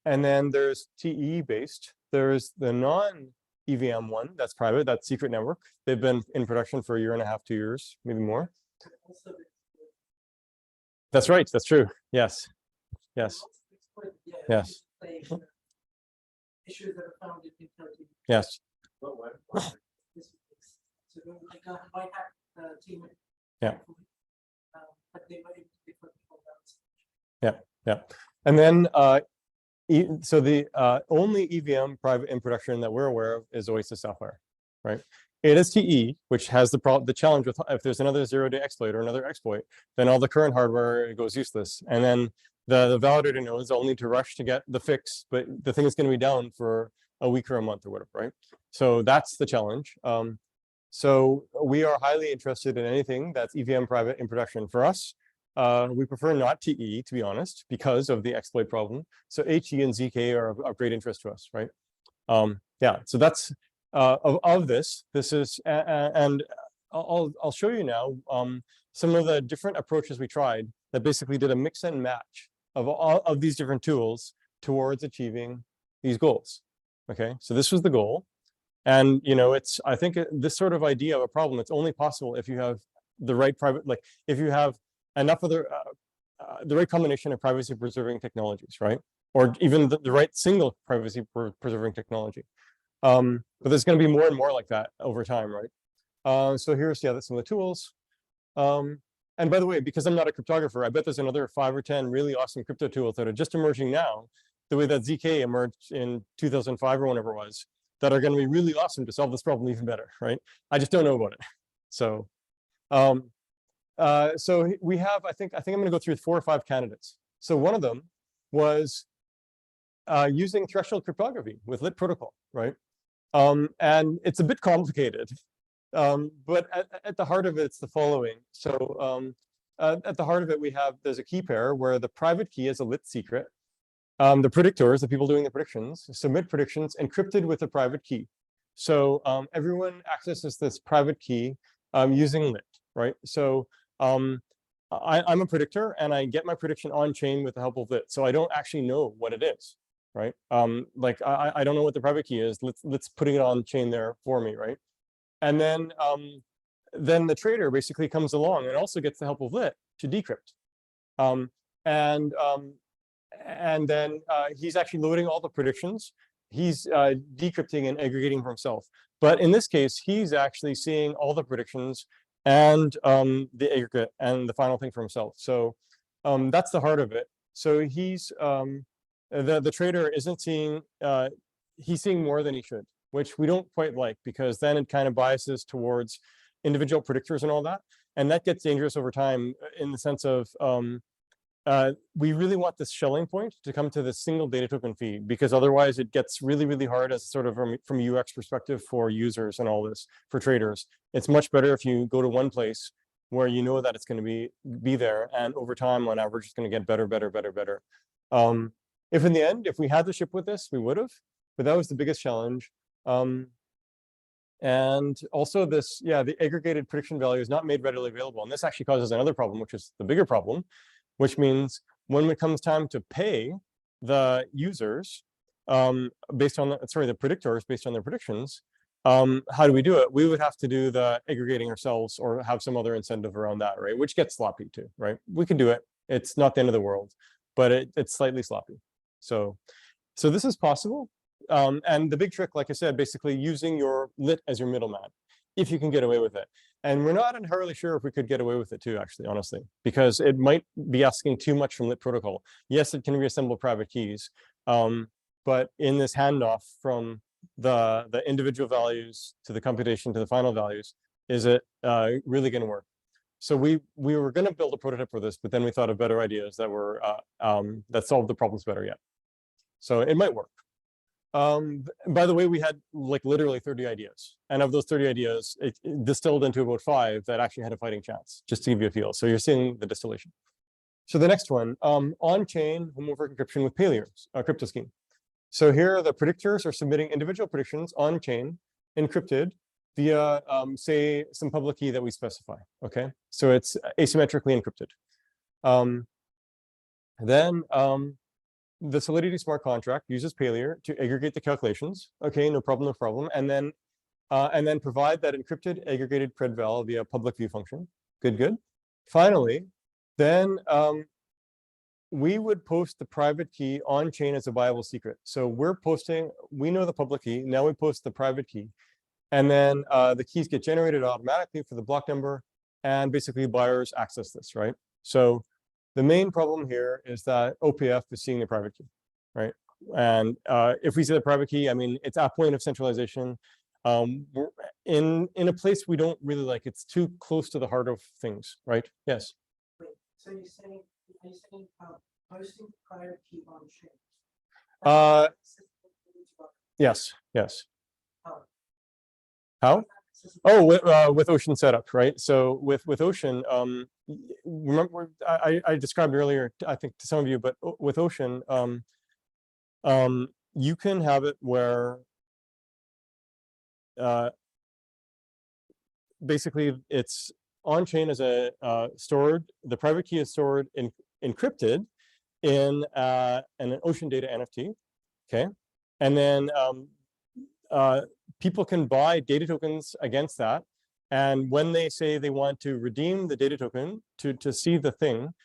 And then there's TE-based. There's the non-EVM one, that's private, that's Secret Network. They've been in production for a year and a half, 2 years, maybe more. Also, That's right, that's true. Yes, yes, yes, issues that are found in utility. yes. Well, what? So like white hat team. Yeah. But they might be put people Yeah, yeah. And then, so the only EVM private in production that we're aware of is Oasis Sapphire, right? It is TE, which has the challenge with if there's another zero-day exploit or another exploit, then all the current hardware goes useless. And then the validator nodes all need to rush to get the fix, but the thing is going to be down for a week or a month or whatever, right? So that's the challenge. So we are highly interested in anything that's EVM private in production. For us, we prefer not TE, to be honest, because of the exploit problem. So HE and ZK are of great interest to us, right? Yeah, so that's of this is, and I'll show you now some of the different approaches we tried that basically did a mix and match of all of these different tools towards achieving these goals. Okay, so this was the goal. And, you know, I think this sort of idea of a problem, it's only possible if you have the right private, like if you have enough of the right combination of privacy preserving technologies, right? Or even the right single privacy preserving technology. But there's going to be more and more like that over time, right? So here's, yeah, that's some of the tools. And by the way, because I'm not a cryptographer, I bet there's another 5 or 10 really awesome crypto tools that are just emerging now, the way that ZK emerged in 2005 or whenever it was, that are going to be really awesome to solve this problem even better, right? I just don't know about it. So, so we have, I think I'm going to go through 4 or 5 candidates. So one of them was using threshold cryptography with lit protocol, right? And it's a bit complicated, but at the heart of it, it's the following. So at the heart of it, there's a key pair where the private key is a lit secret. The predictors, the people doing the predictions, submit predictions encrypted with a private key. So everyone accesses this private key using lit, right? So I'm a predictor and I get my prediction on chain with the help of lit. So I don't actually know what it is, right? Like I don't know what the private key is. Let's putting it on chain there for me, right? And then the trader basically comes along and also gets the help of lit to decrypt. And then he's actually loading all the predictions. He's decrypting and aggregating for himself. But in this case, he's actually seeing all the predictions and the aggregate and the final thing for himself. So that's the heart of it. So he's the trader isn't seeing, he's seeing more than he should, which we don't quite like, because then it kind of biases towards individual predictors and all that. And that gets dangerous over time in the sense of we really want this shelling point to come to this single data token feed, because otherwise it gets really, really hard as sort of from a UX perspective for users and all this, for traders. It's much better if you go to one place where you know that it's going to be there, and over time, on average, it's going to get better, better, better, better. If in the end, if we had to ship with this, we would have, but that was the biggest challenge. And also this, yeah, the aggregated prediction value is not made readily available. And this actually causes another problem, which is the bigger problem, which means when it comes time to pay the users based on the predictors based on their predictions, how do we do it? We would have to do the aggregating ourselves or have some other incentive around that, right? Which gets sloppy too, right? We can do it. It's not the end of the world, but it's slightly sloppy. So this is possible. And the big trick, like I said, basically using your lit as your middleman, if you can get away with it. And we're not entirely sure if we could get away with it too, actually, honestly, because it might be asking too much from lit protocol. Yes, it can reassemble private keys, but in this handoff from the individual values to the computation to the final values, is it really going to work? So we were going to build a prototype for this, but then we thought of better ideas that were that solved the problems better yet. So it might work. By the way, we had like literally 30 ideas, and of those 30 ideas, it distilled into about 5 that actually had a fighting chance, just to give you a feel. So you're seeing the distillation. So the next one, on-chain homomorphic encryption with Paylier's crypto scheme. So here the predictors are submitting individual predictions on-chain, encrypted via, say, some public key that we specify. Okay, so it's asymmetrically encrypted. Then the Solidity smart contract uses Paylor to aggregate the calculations. Okay, no problem, no problem. And then provide that encrypted aggregated cred val via public view function. Good, good. Finally, then we would post the private key on chain as a viable secret. So we're posting, we know the public key, now we post the private key. And then the keys get generated automatically for the block number, and basically buyers access this, right? So the main problem here is that OPF is seeing the private key, right? And if we see the private key, I mean, it's at point of centralization. We're in a place we don't really like. It's too close to the heart of things, right? Yes. Wait, so you're saying posting the private key on chain? Yes, yes. How? How? Oh, with Ocean setup, right? So with Ocean, remember I described earlier, I think to some of you, but with Ocean, you can have it where basically it's on chain as a stored. The private key is stored encrypted in an Ocean data NFT. Okay, and then people can buy data tokens against that. And when they say they want to redeem the data token to see the thing,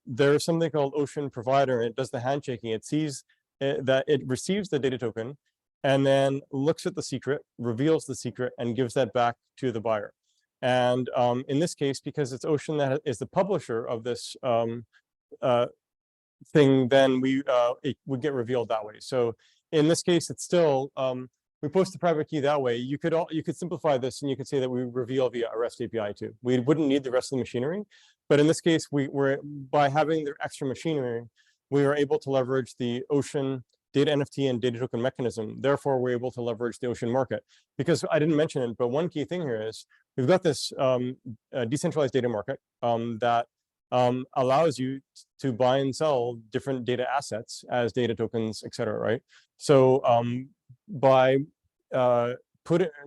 there's something called Ocean Provider. It does the handshaking. It sees that it receives the data token and then looks at the secret, reveals the secret, and gives that back to the buyer. And in this case, because it's Ocean that is the publisher of this thing, then it would get revealed that way. So in this case, it's still we post the private key that way. You could simplify this and you could say that we reveal via a REST API too. We wouldn't need the rest of the machinery, but in this case, we're by having the extra machinery, we are able to leverage the Ocean data NFT and data token mechanism. Therefore, we're able to leverage the Ocean market. Because I didn't mention it, but one key thing here is we've got this decentralized data market that allows you to buy and sell different data assets as data tokens, et cetera, right? So by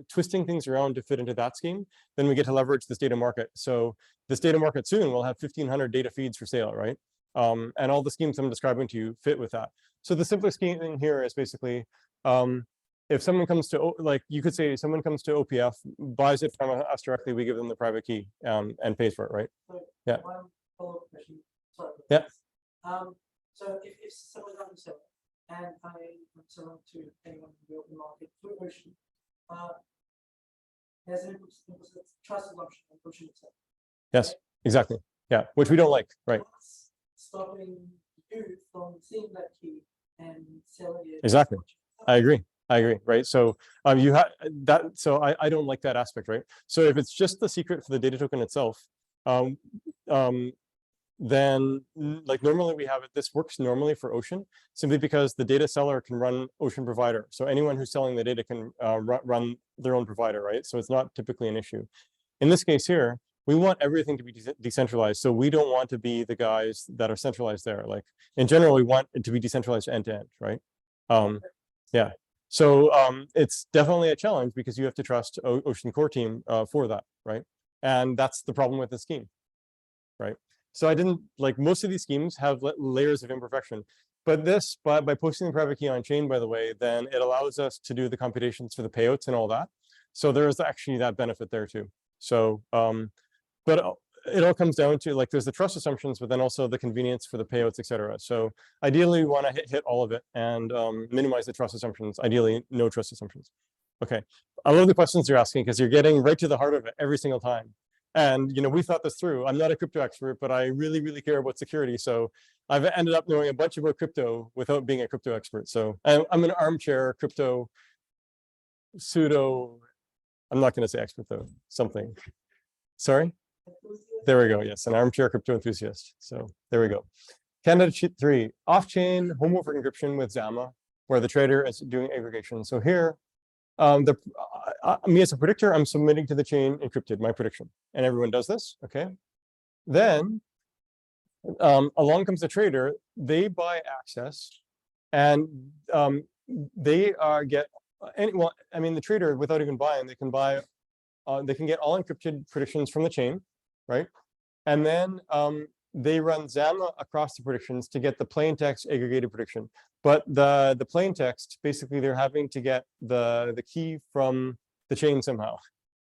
twisting things around to fit into that scheme, then we get to leverage this data market. So this data market soon will have 1,500 data feeds for sale, right? And all the schemes I'm describing to you fit with that. So the simplest scheme here is basically, if someone comes to, like you could say someone comes to OPF, buys it from us directly, we give them the private key and pays for it, right? Yeah. One follow-up question. Sorry. Yeah. So if someone's on the server and I'm selling to anyone in the open market through Ocean, there's an implicit trust assumption on Ocean itself. Yes, right? exactly. Yeah, which we don't like, right? What's stopping you from seeing that key and selling it? Exactly. I agree, right? So you have that, so I don't like that aspect, right? So if it's just the secret for the data token itself, then like normally we have it, this works normally for Ocean, simply because the data seller can run Ocean Provider. So anyone who's selling the data can run their own provider, right? So it's not typically an issue. In this case here, we want everything to be decentralized. So we don't want to be the guys that are centralized there. Like in general, we want it to be decentralized end to end, right? Yeah. So it's definitely a challenge because you have to trust Ocean core team for that, right? And that's the problem with the scheme, right? So I didn't like most of these schemes have layers of imperfection, but this by posting the private key on chain, by the way, then it allows us to do the computations for the payouts and all that. So there is actually that benefit there too. So, but it all comes down to like there's the trust assumptions, but then also the convenience for the payouts, et cetera. So ideally, we want to hit all of it and minimize the trust assumptions. Ideally, no trust assumptions. Okay, I love the questions you're asking because you're getting right to the heart of it every single time. And you know, we thought this through. I'm not a crypto expert, but I really, really care about security. So I've ended up knowing a bunch about crypto without being a crypto expert. So I'm an armchair crypto pseudo. I'm not going to say expert though. Something. Sorry. There we go. Yes, an armchair crypto enthusiast. So there we go. Candidate sheet 3: off-chain home over encryption with Zama, where the trader is doing aggregation. So here, me as a predictor, I'm submitting to the chain encrypted my prediction, and everyone does this. Okay. Then along comes the trader. They buy access, and they get well, I mean, the trader, without even buying, they can buy, they can get all encrypted predictions from the chain, right? And then they run XAML across the predictions to get the plain text aggregated prediction. But the plain text, basically, they're having to get the key from the chain somehow,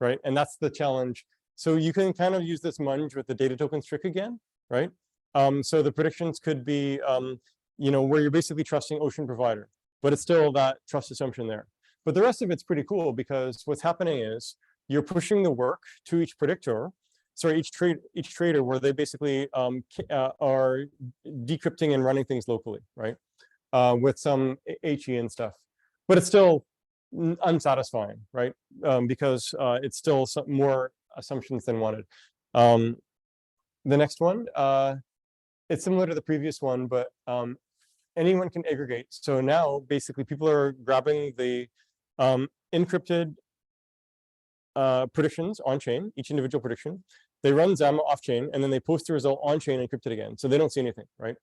right? And that's the challenge. So you can kind of use this munge with the data tokens trick again, right? So the predictions could be, you know, where you're basically trusting ocean provider, but it's still that trust assumption there. But the rest of it's pretty cool because what's happening is you're pushing the work to each predictor, sorry, each trader, where they basically are decrypting and running things locally, right? With some HE and stuff, but it's still unsatisfying, right? Because it's still some more assumptions than wanted. The next one, it's similar to the previous one, but anyone can aggregate. So now basically people are grabbing the encrypted predictions on chain, each individual prediction. They run XAML off chain, and then they post the result on chain encrypted again. So they don't see anything, right?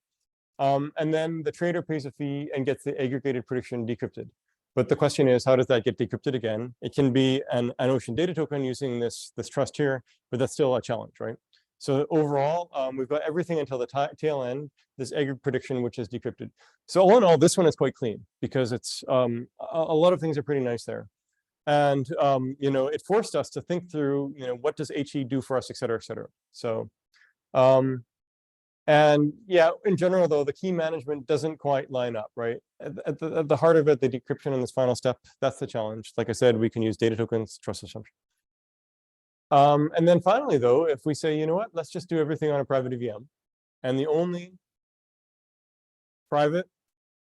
And then the trader pays a fee and gets the aggregated prediction decrypted. But the question is, how does that get decrypted again? It can be an ocean data token using this trust here, but that's still a challenge, right? So overall, we've got everything until the tail end, this aggregate prediction, which is decrypted. So all in all, this one is quite clean because it's a lot of things are pretty nice there. And you know, it forced us to think through, you know, what does HE do for us, et cetera, et cetera. So and yeah, in general, though, the key management doesn't quite line up, right? At the heart of it, the decryption in this final step, that's the challenge. Like I said, we can use data tokens, trust assumption. And then finally, though, if we say, you know what, let's just do everything on a private EVM. And the only private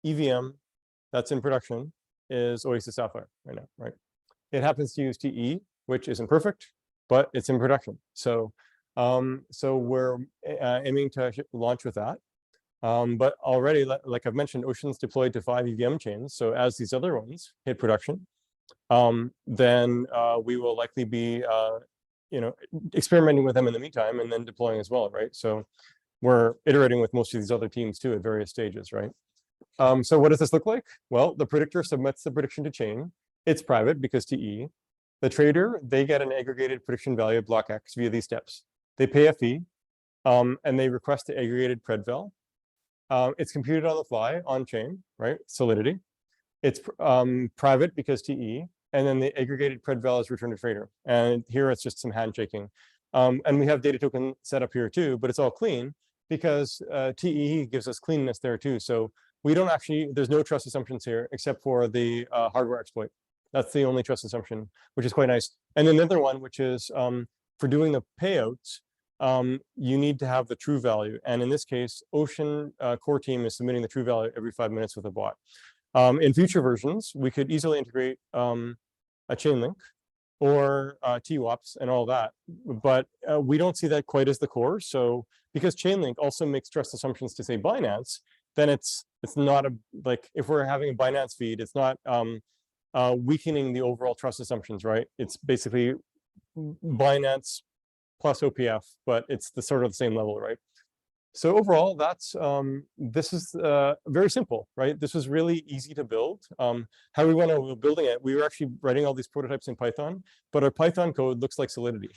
EVM that's in production is Oasis Sapphire right now, right? It happens to use TE, which isn't perfect, but it's in production. So so we're aiming to launch with that. But already, like I've mentioned, Ocean's deployed to 5 EVM chains. So as these other ones hit production, then we will likely be, you know, experimenting with them in the meantime and then deploying as well, right? So we're iterating with most of these other teams too at various stages, right? So what does this look like? Well, the predictor submits the prediction to chain. It's private because TE. The trader, they get an aggregated prediction value of block X via these steps. They pay a fee, and they request the aggregated pred val. It's computed on the fly on chain, right? Solidity. It's private because TE, and then the aggregated pred val is returned to trader. And here it's just some handshaking. And we have data token set up here too, but it's all clean because TE gives us cleanness there too. So we don't actually, there's no trust assumptions here except for the hardware exploit. That's the only trust assumption, which is quite nice. And then the other one, which is for doing the payouts, you need to have the true value. And in this case, Ocean core team is submitting the true value every 5 minutes with a bot. In future versions, we could easily integrate a chain link or TWAPs and all that. But we don't see that quite as the core. So because Chainlink also makes trust assumptions to say Binance, then it's not a, like if we're having a Binance feed, it's not weakening the overall trust assumptions, right? It's basically Binance plus OPF, but it's the sort of the same level, right? So overall, that's this is very simple, right? This was really easy to build. How we were building it, we were actually writing all these prototypes in Python, but our Python code looks like Solidity.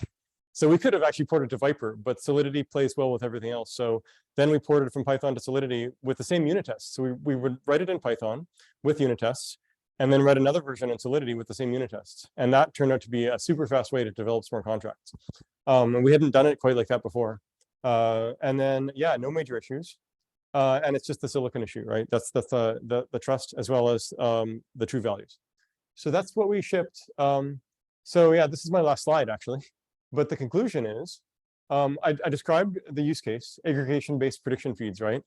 So we could have actually ported to Viper, but Solidity plays well with everything else. So then we ported from Python to Solidity with the same unit tests. So we would write it in Python with unit tests, and then write another version in Solidity with the same unit tests. And that turned out to be a super fast way to develop smart contracts. And we hadn't done it quite like that before. And then, yeah, no major issues. And it's just the silicon issue, right? That's the trust as well as the true values. So that's what we shipped. So yeah, this is my last slide actually. But the conclusion is, I described the use case, aggregation-based prediction feeds, right?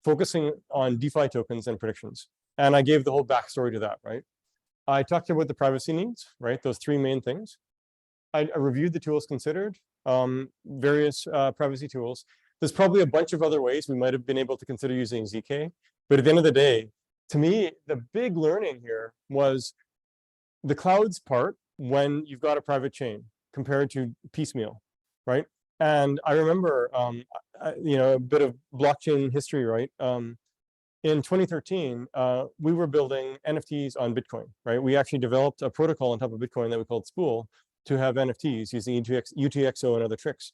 Focusing on DeFi tokens and predictions. And I gave the whole backstory to that, right? I talked about the privacy needs, right? Those 3 main things. I reviewed the tools considered, various privacy tools. There's probably a bunch of other ways we might have been able to consider using ZK. But at the end of the day, to me, the big learning here was the clouds part when you've got a private chain compared to piecemeal, right? And I remember, you know, a bit of blockchain history, right? in 2013, we were building NFTs on Bitcoin, right? We actually developed a protocol on top of Bitcoin that we called Spool to have NFTs using UTXO and other tricks.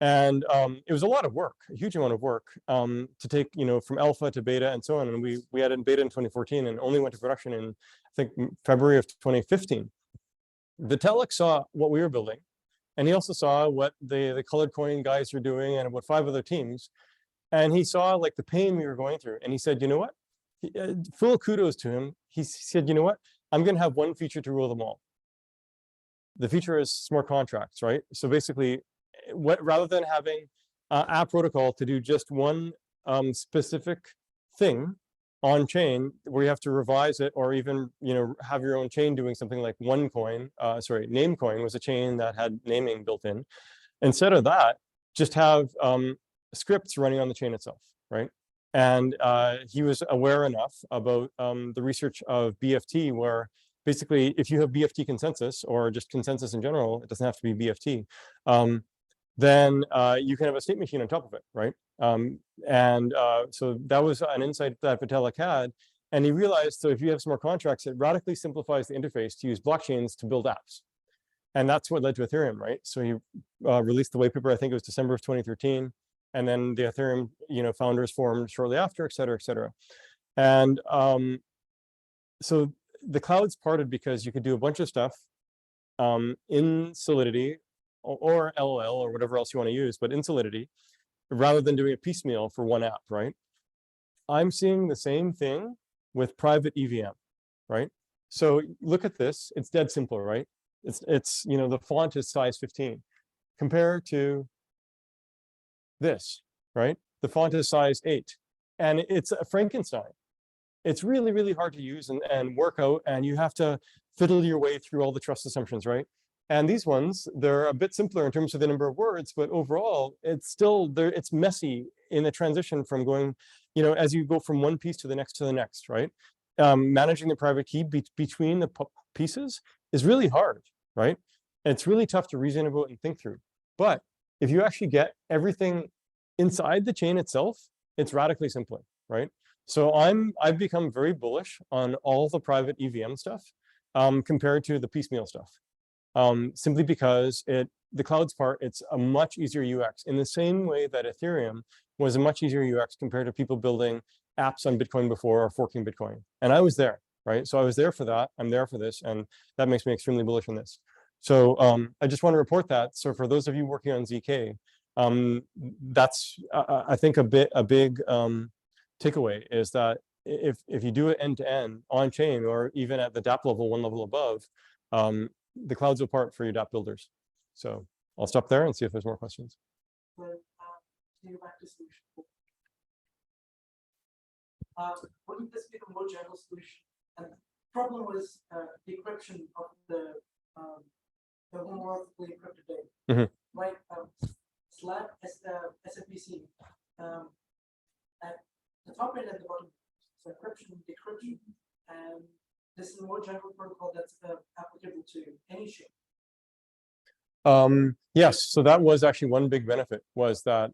And it was a lot of work, a huge amount of work to take, from alpha to beta and so on. And we had in beta in 2014 and only went to production in, I think, February of 2015. Vitalik saw what we were building, and he also saw what the colored coin guys were doing and what 5 other teams. And he saw like the pain we were going through. And he said, you know what? Full kudos to him. He said, you know what? I'm going to have one feature to rule them all. The feature is smart contracts, right? So basically, rather than having a protocol to do just one specific thing on chain where you have to revise it or even have your own chain doing something like Namecoin was a chain that had naming built in. Instead of that, just have scripts running on the chain itself, right? And he was aware enough about the research of BFT, where basically if you have BFT consensus or just consensus in general, it doesn't have to be BFT, then you can have a state machine on top of it, right? So that was an insight that Vitalik had. And he realized, so if you have smart contracts, it radically simplifies the interface to use blockchains to build apps. And that's what led to Ethereum, right? So he released the white paper, I think it was December of 2013. And then the Ethereum, founders formed shortly after, et cetera, et cetera. And so the clouds parted because you could do a bunch of stuff in Solidity or LLL or whatever else you want to use, but in Solidity, rather than doing a piecemeal for one app, right? I'm seeing the same thing with private EVM, right? So look at this, it's dead simple, right? It's the font is size 15. Compared to this, right? The font is size 8. And it's a Frankenstein. It's really, really hard to use and work out, and you have to fiddle your way through all the trust assumptions, right? And these ones, they're a bit simpler in terms of the number of words, but overall, it's still there. It's messy in the transition from going, as you go from one piece to the next, right? Managing the private key between the pieces is really hard, right? It's really tough to reason about and think through. But if you actually get everything inside the chain itself, it's radically simpler, right? So I've become very bullish on all the private EVM stuff compared to the piecemeal stuff. Simply because the clouds part, it's a much easier UX in the same way that Ethereum was a much easier UX compared to people building apps on Bitcoin before or forking Bitcoin. And I was there, right? So I was there for that. I'm there for this. And that makes me extremely bullish on this. So I just want to report that. So for those of you working on ZK, that's, I think, a big takeaway is that if you do it end to end on chain or even at the dApp level, one level above, the clouds will part for your dApp builders. So I'll stop there and see if there's more questions. Wouldn't this be a more general solution? And the problem was decryption of the homomorphically encrypted data, right? SLAB, SFPC, at the top end and the bottom, so encryption, decryption, and this is a more general protocol that's applicable to any chain. Yes, so that was actually one big benefit, was that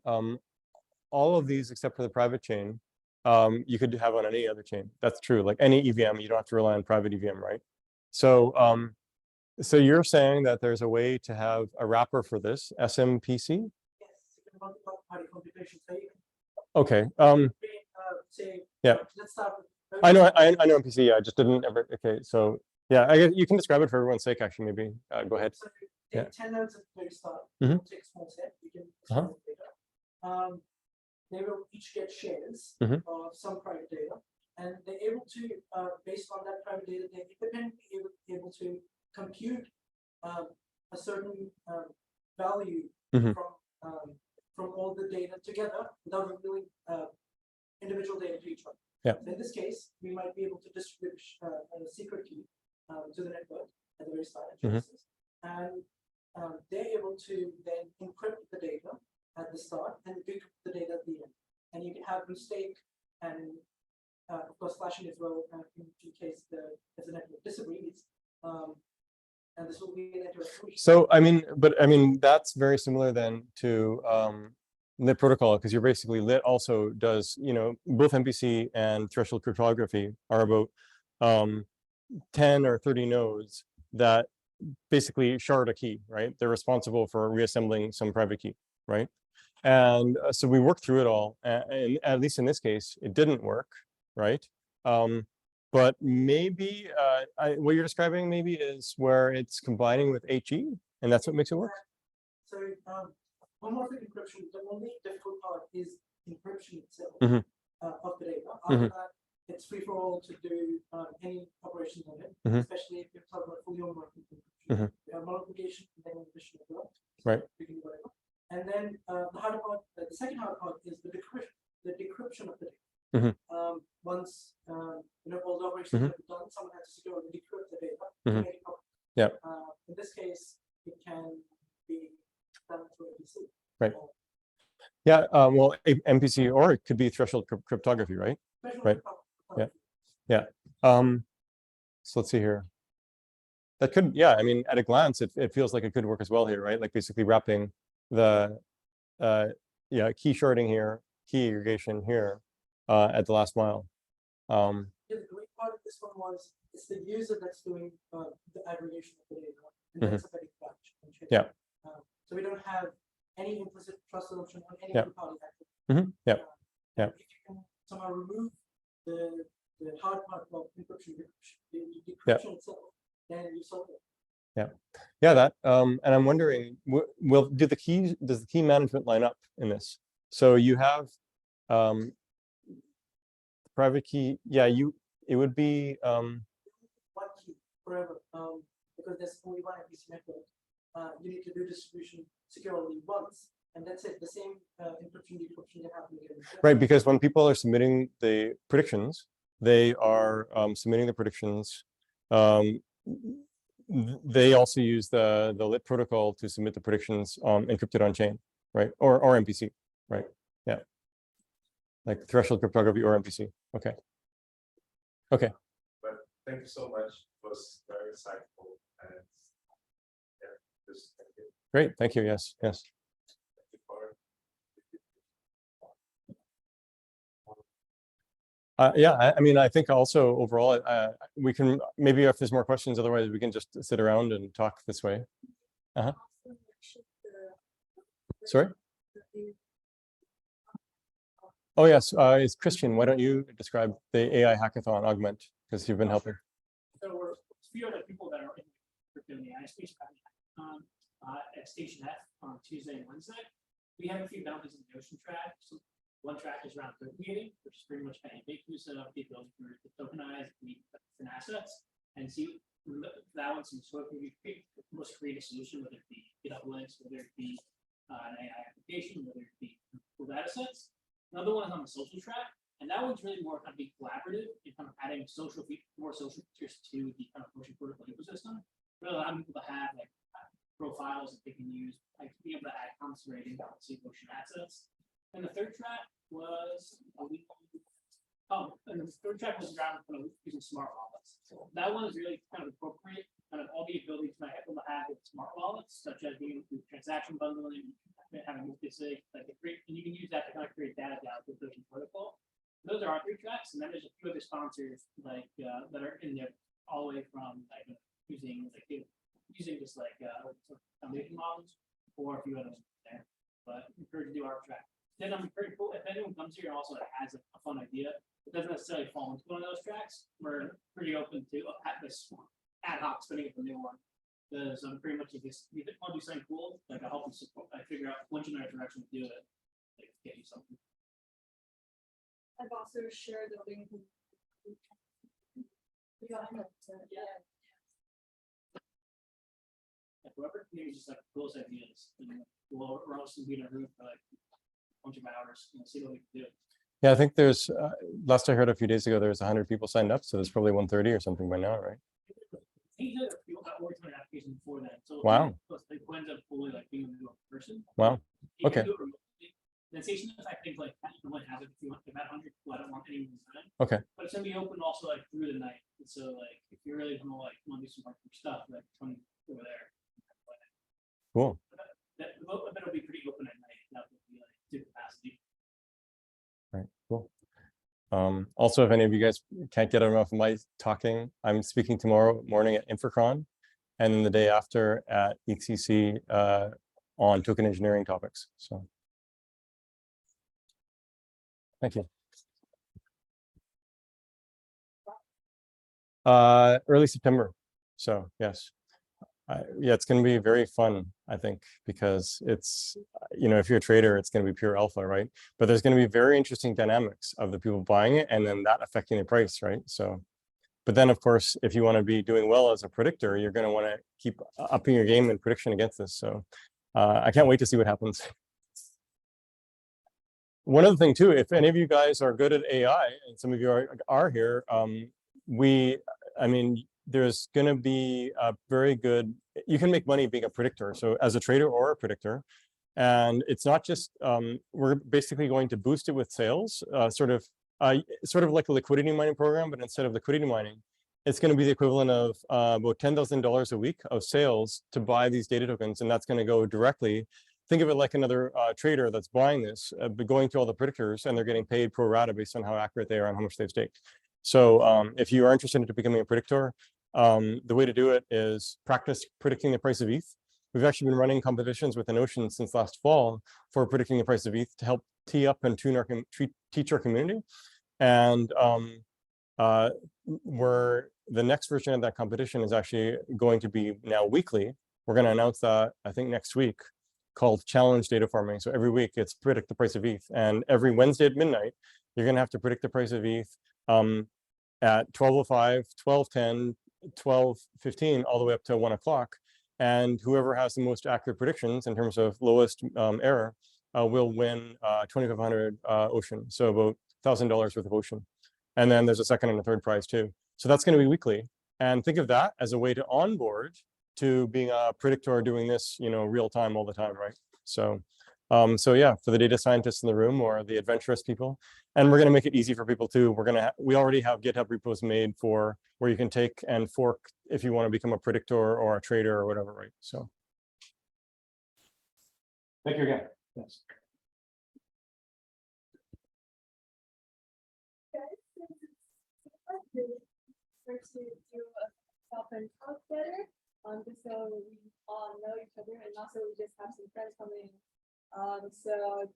all of these, except for the private chain, you could have on any other chain. That's true. Like any EVM, you don't have to rely on private EVM, right? So, so you're saying that there's a way to have a wrapper for this, SMPC? Yes, multi-party computation. So you okay. say, yeah. Let's start with. I know MPC. Yeah, I just didn't ever. Okay, so yeah, I guess you can describe it for everyone's sake. Actually, maybe go ahead. So take 10 nodes at the very start. Mhm. We'll take a small set. We can data. They will each get shares Mhm. of some private data, and they're able to, based on that private data, they're independently able to compute a certain value Mhm. from all the data together without revealing individual data to each one. Yeah. So in this case, we might be able to distribute a secret key to the network at the very start, Genesis, and they're able to then encrypt the data at the start and decrypt the data at the end. And you can have mistake and of course flashing as well in case if the network disagrees. And this will be a network solution. So I mean, that's very similar then to lit protocol, because you're basically lit also does, both MPC and threshold cryptography are about 10 or 30 nodes that basically shard a key, right? They're responsible for reassembling some private key, right? And so we worked through it all, and at least in this case, it didn't work, right? But maybe what you're describing maybe is where it's combining with HE, and that's what makes it work. So homomorphic encryption, the only difficult part is encryption itself Mhm. Of the data. After that, it's free for all to do any operations on it, Mhm. especially if you're talking about fully homomorphic encryption. Mhm. You have multiplication and then addition as well. Right. You can do whatever. And then the harder part, the second hard part is the decryption of the data. Mhm. Once all the operations Mhm. have been done, someone has to securely decrypt the data Mhm. to make it public. Yeah. In this case, it can be done through ABC. Right. Yeah, well, MPC, or it could be threshold cryptography, right? Right. Yeah. Yeah. So let's see here. That could, yeah, I mean, at a glance, it feels like it could work as well here, right? Like basically wrapping the, key sharding here, key aggregation here, at the last mile. Yeah, the great part of this one was it's the user that's doing the aggregation of the data, and that's a very batch. Yeah. So we don't have any implicit trust assumption on any Yeah. other party actor. Yeah. And if you can somehow remove the hard part of encryption, the decryption itself, then you solve it. Yeah, that. And I'm wondering, does the key management line up in this? So you have private key. Yeah, it would be One key forever, because there's only one MPC network. You need to do distribution securely once, and that's it. The same encryption decryption can happen again. right, because when people are submitting the predictions, they are submitting the predictions. They also use the lit protocol to submit the predictions encrypted on chain, right? Or MPC, right? Yeah. Like threshold cryptography or MPC. Okay. Okay. But thank you so much. It was very insightful, and just thank you. Great. Thank you. Yes. Yes. Thank you for Yeah, I mean, I think also overall, we can maybe if there's more questions, otherwise we can just sit around and talk this way. Sorry? Oh, yes. It's Christian. Why don't you describe the AI hackathon augment, because you've been helping. There were a few other people that are in the AI space at Station F on Tuesday and Wednesday. We have a few bounties in the ocean track. So one track is around code creating, which is pretty much how you make use of the ability to tokenize different assets and see that one some sort of most create a solution, whether it be GitHub links, whether it be an AI application, whether it be cool data sets. Another one is on the social track, and that one's really more kind of being collaborative and kind of adding more social features to the kind of motion protocol ecosystem. Really allowing people to have like profiles that they can use, like being able to add comments rating on motion assets. And the third track was and the third track was around kind of using smart wallets. So that one is really kind of appropriate, kind of all the abilities to have with smart wallets, such as being able to do transaction bundling, having multi-sig, and you can use that to kind of create data down with the protocol. Those are our three tracks, and then there's a few other sponsors that are in there all the way from using just foundation models or a few others there. But I'm encouraged to do our track. Then I'm pretty cool. If anyone comes here and also has a fun idea, it doesn't necessarily fall into one of those tracks. We're pretty open to this ad hoc spinning up a new one. Because I'm pretty much if you want to do something cool, like I'll help you support. I figure out which direction to do it, like get you something. I've also shared the link. Yeah. Whoever maybe just like coolest ideas, we're also be in a room for like a bunch of hours and see what we can do. Yeah, I think there's last I heard a few days ago, there was 100 people signed up, so there's probably 130 or something by now, right? People got worked on an application before that. So wow. It ends up fully like being a person. Wow. Okay. Then station I think like you can only have it if you want about 100 people. I don't want anyone to sign. Okay. But it's gonna be open also like through the night. And so like if you really want to do some hardcore stuff, like come over there. Cool. But it'll be pretty open at night. That would be like Also, if any of you guys can't get enough of my talking, I'm speaking tomorrow morning at InfraCon, and then the day after at ECC on token engineering topics. So, thank you. Early September. So yes, yeah, it's going to be very fun, I think, because it's, if you're a trader, it's going to be pure alpha, right? But there's going to be very interesting dynamics of the people buying it and then that affecting the price, right? So, but then of course, if you want to be doing well as a predictor, you're going to want to keep upping your game in prediction against this. So I can't wait to see what happens. One other thing too, if any of you guys are good at AI, and some of you are here, there's going to be a very good, you can make money being a predictor. So as a trader or a predictor, and it's not just, we're basically going to boost it with sales, sort of like a liquidity mining program, but instead of liquidity mining, it's going to be the equivalent of about $10,000 a week of sales to buy these data tokens. And that's going to go directly. Think of it like another trader that's buying this, but going to all the predictors, and they're getting paid pro rata based on how accurate they are and how much they've staked. So if you are interested in becoming a predictor, the way to do it is practice predicting the price of ETH. We've actually been running competitions with Notion since last fall for predicting the price of ETH to help tee up and teach our community. And the next version of that competition is actually going to be now weekly. We're going to announce that, I think, next week, called Challenge Data Farming. So every week it's predict the price of ETH. And every Wednesday at midnight, you're going to have to predict the price of ETH at 12:05, 12:10, 12:15, all the way up to 1 o'clock. And whoever has the most accurate predictions in terms of lowest error will win 2,500 Ocean. So about $1,000 worth of Ocean. And then there's a second and a third prize too. So that's going to be weekly. And think of that as a way to onboard to being a predictor doing this, real time all the time, right? So yeah, for the data scientists in the room or the adventurous people, and we're going to make it easy for people too. We already have GitHub repos made for where you can take and fork if you want to become a predictor or a trader or whatever, right? So thank you again. Yes. First to do a self and talk better, just so we all know each other, and also we just have some friends coming. So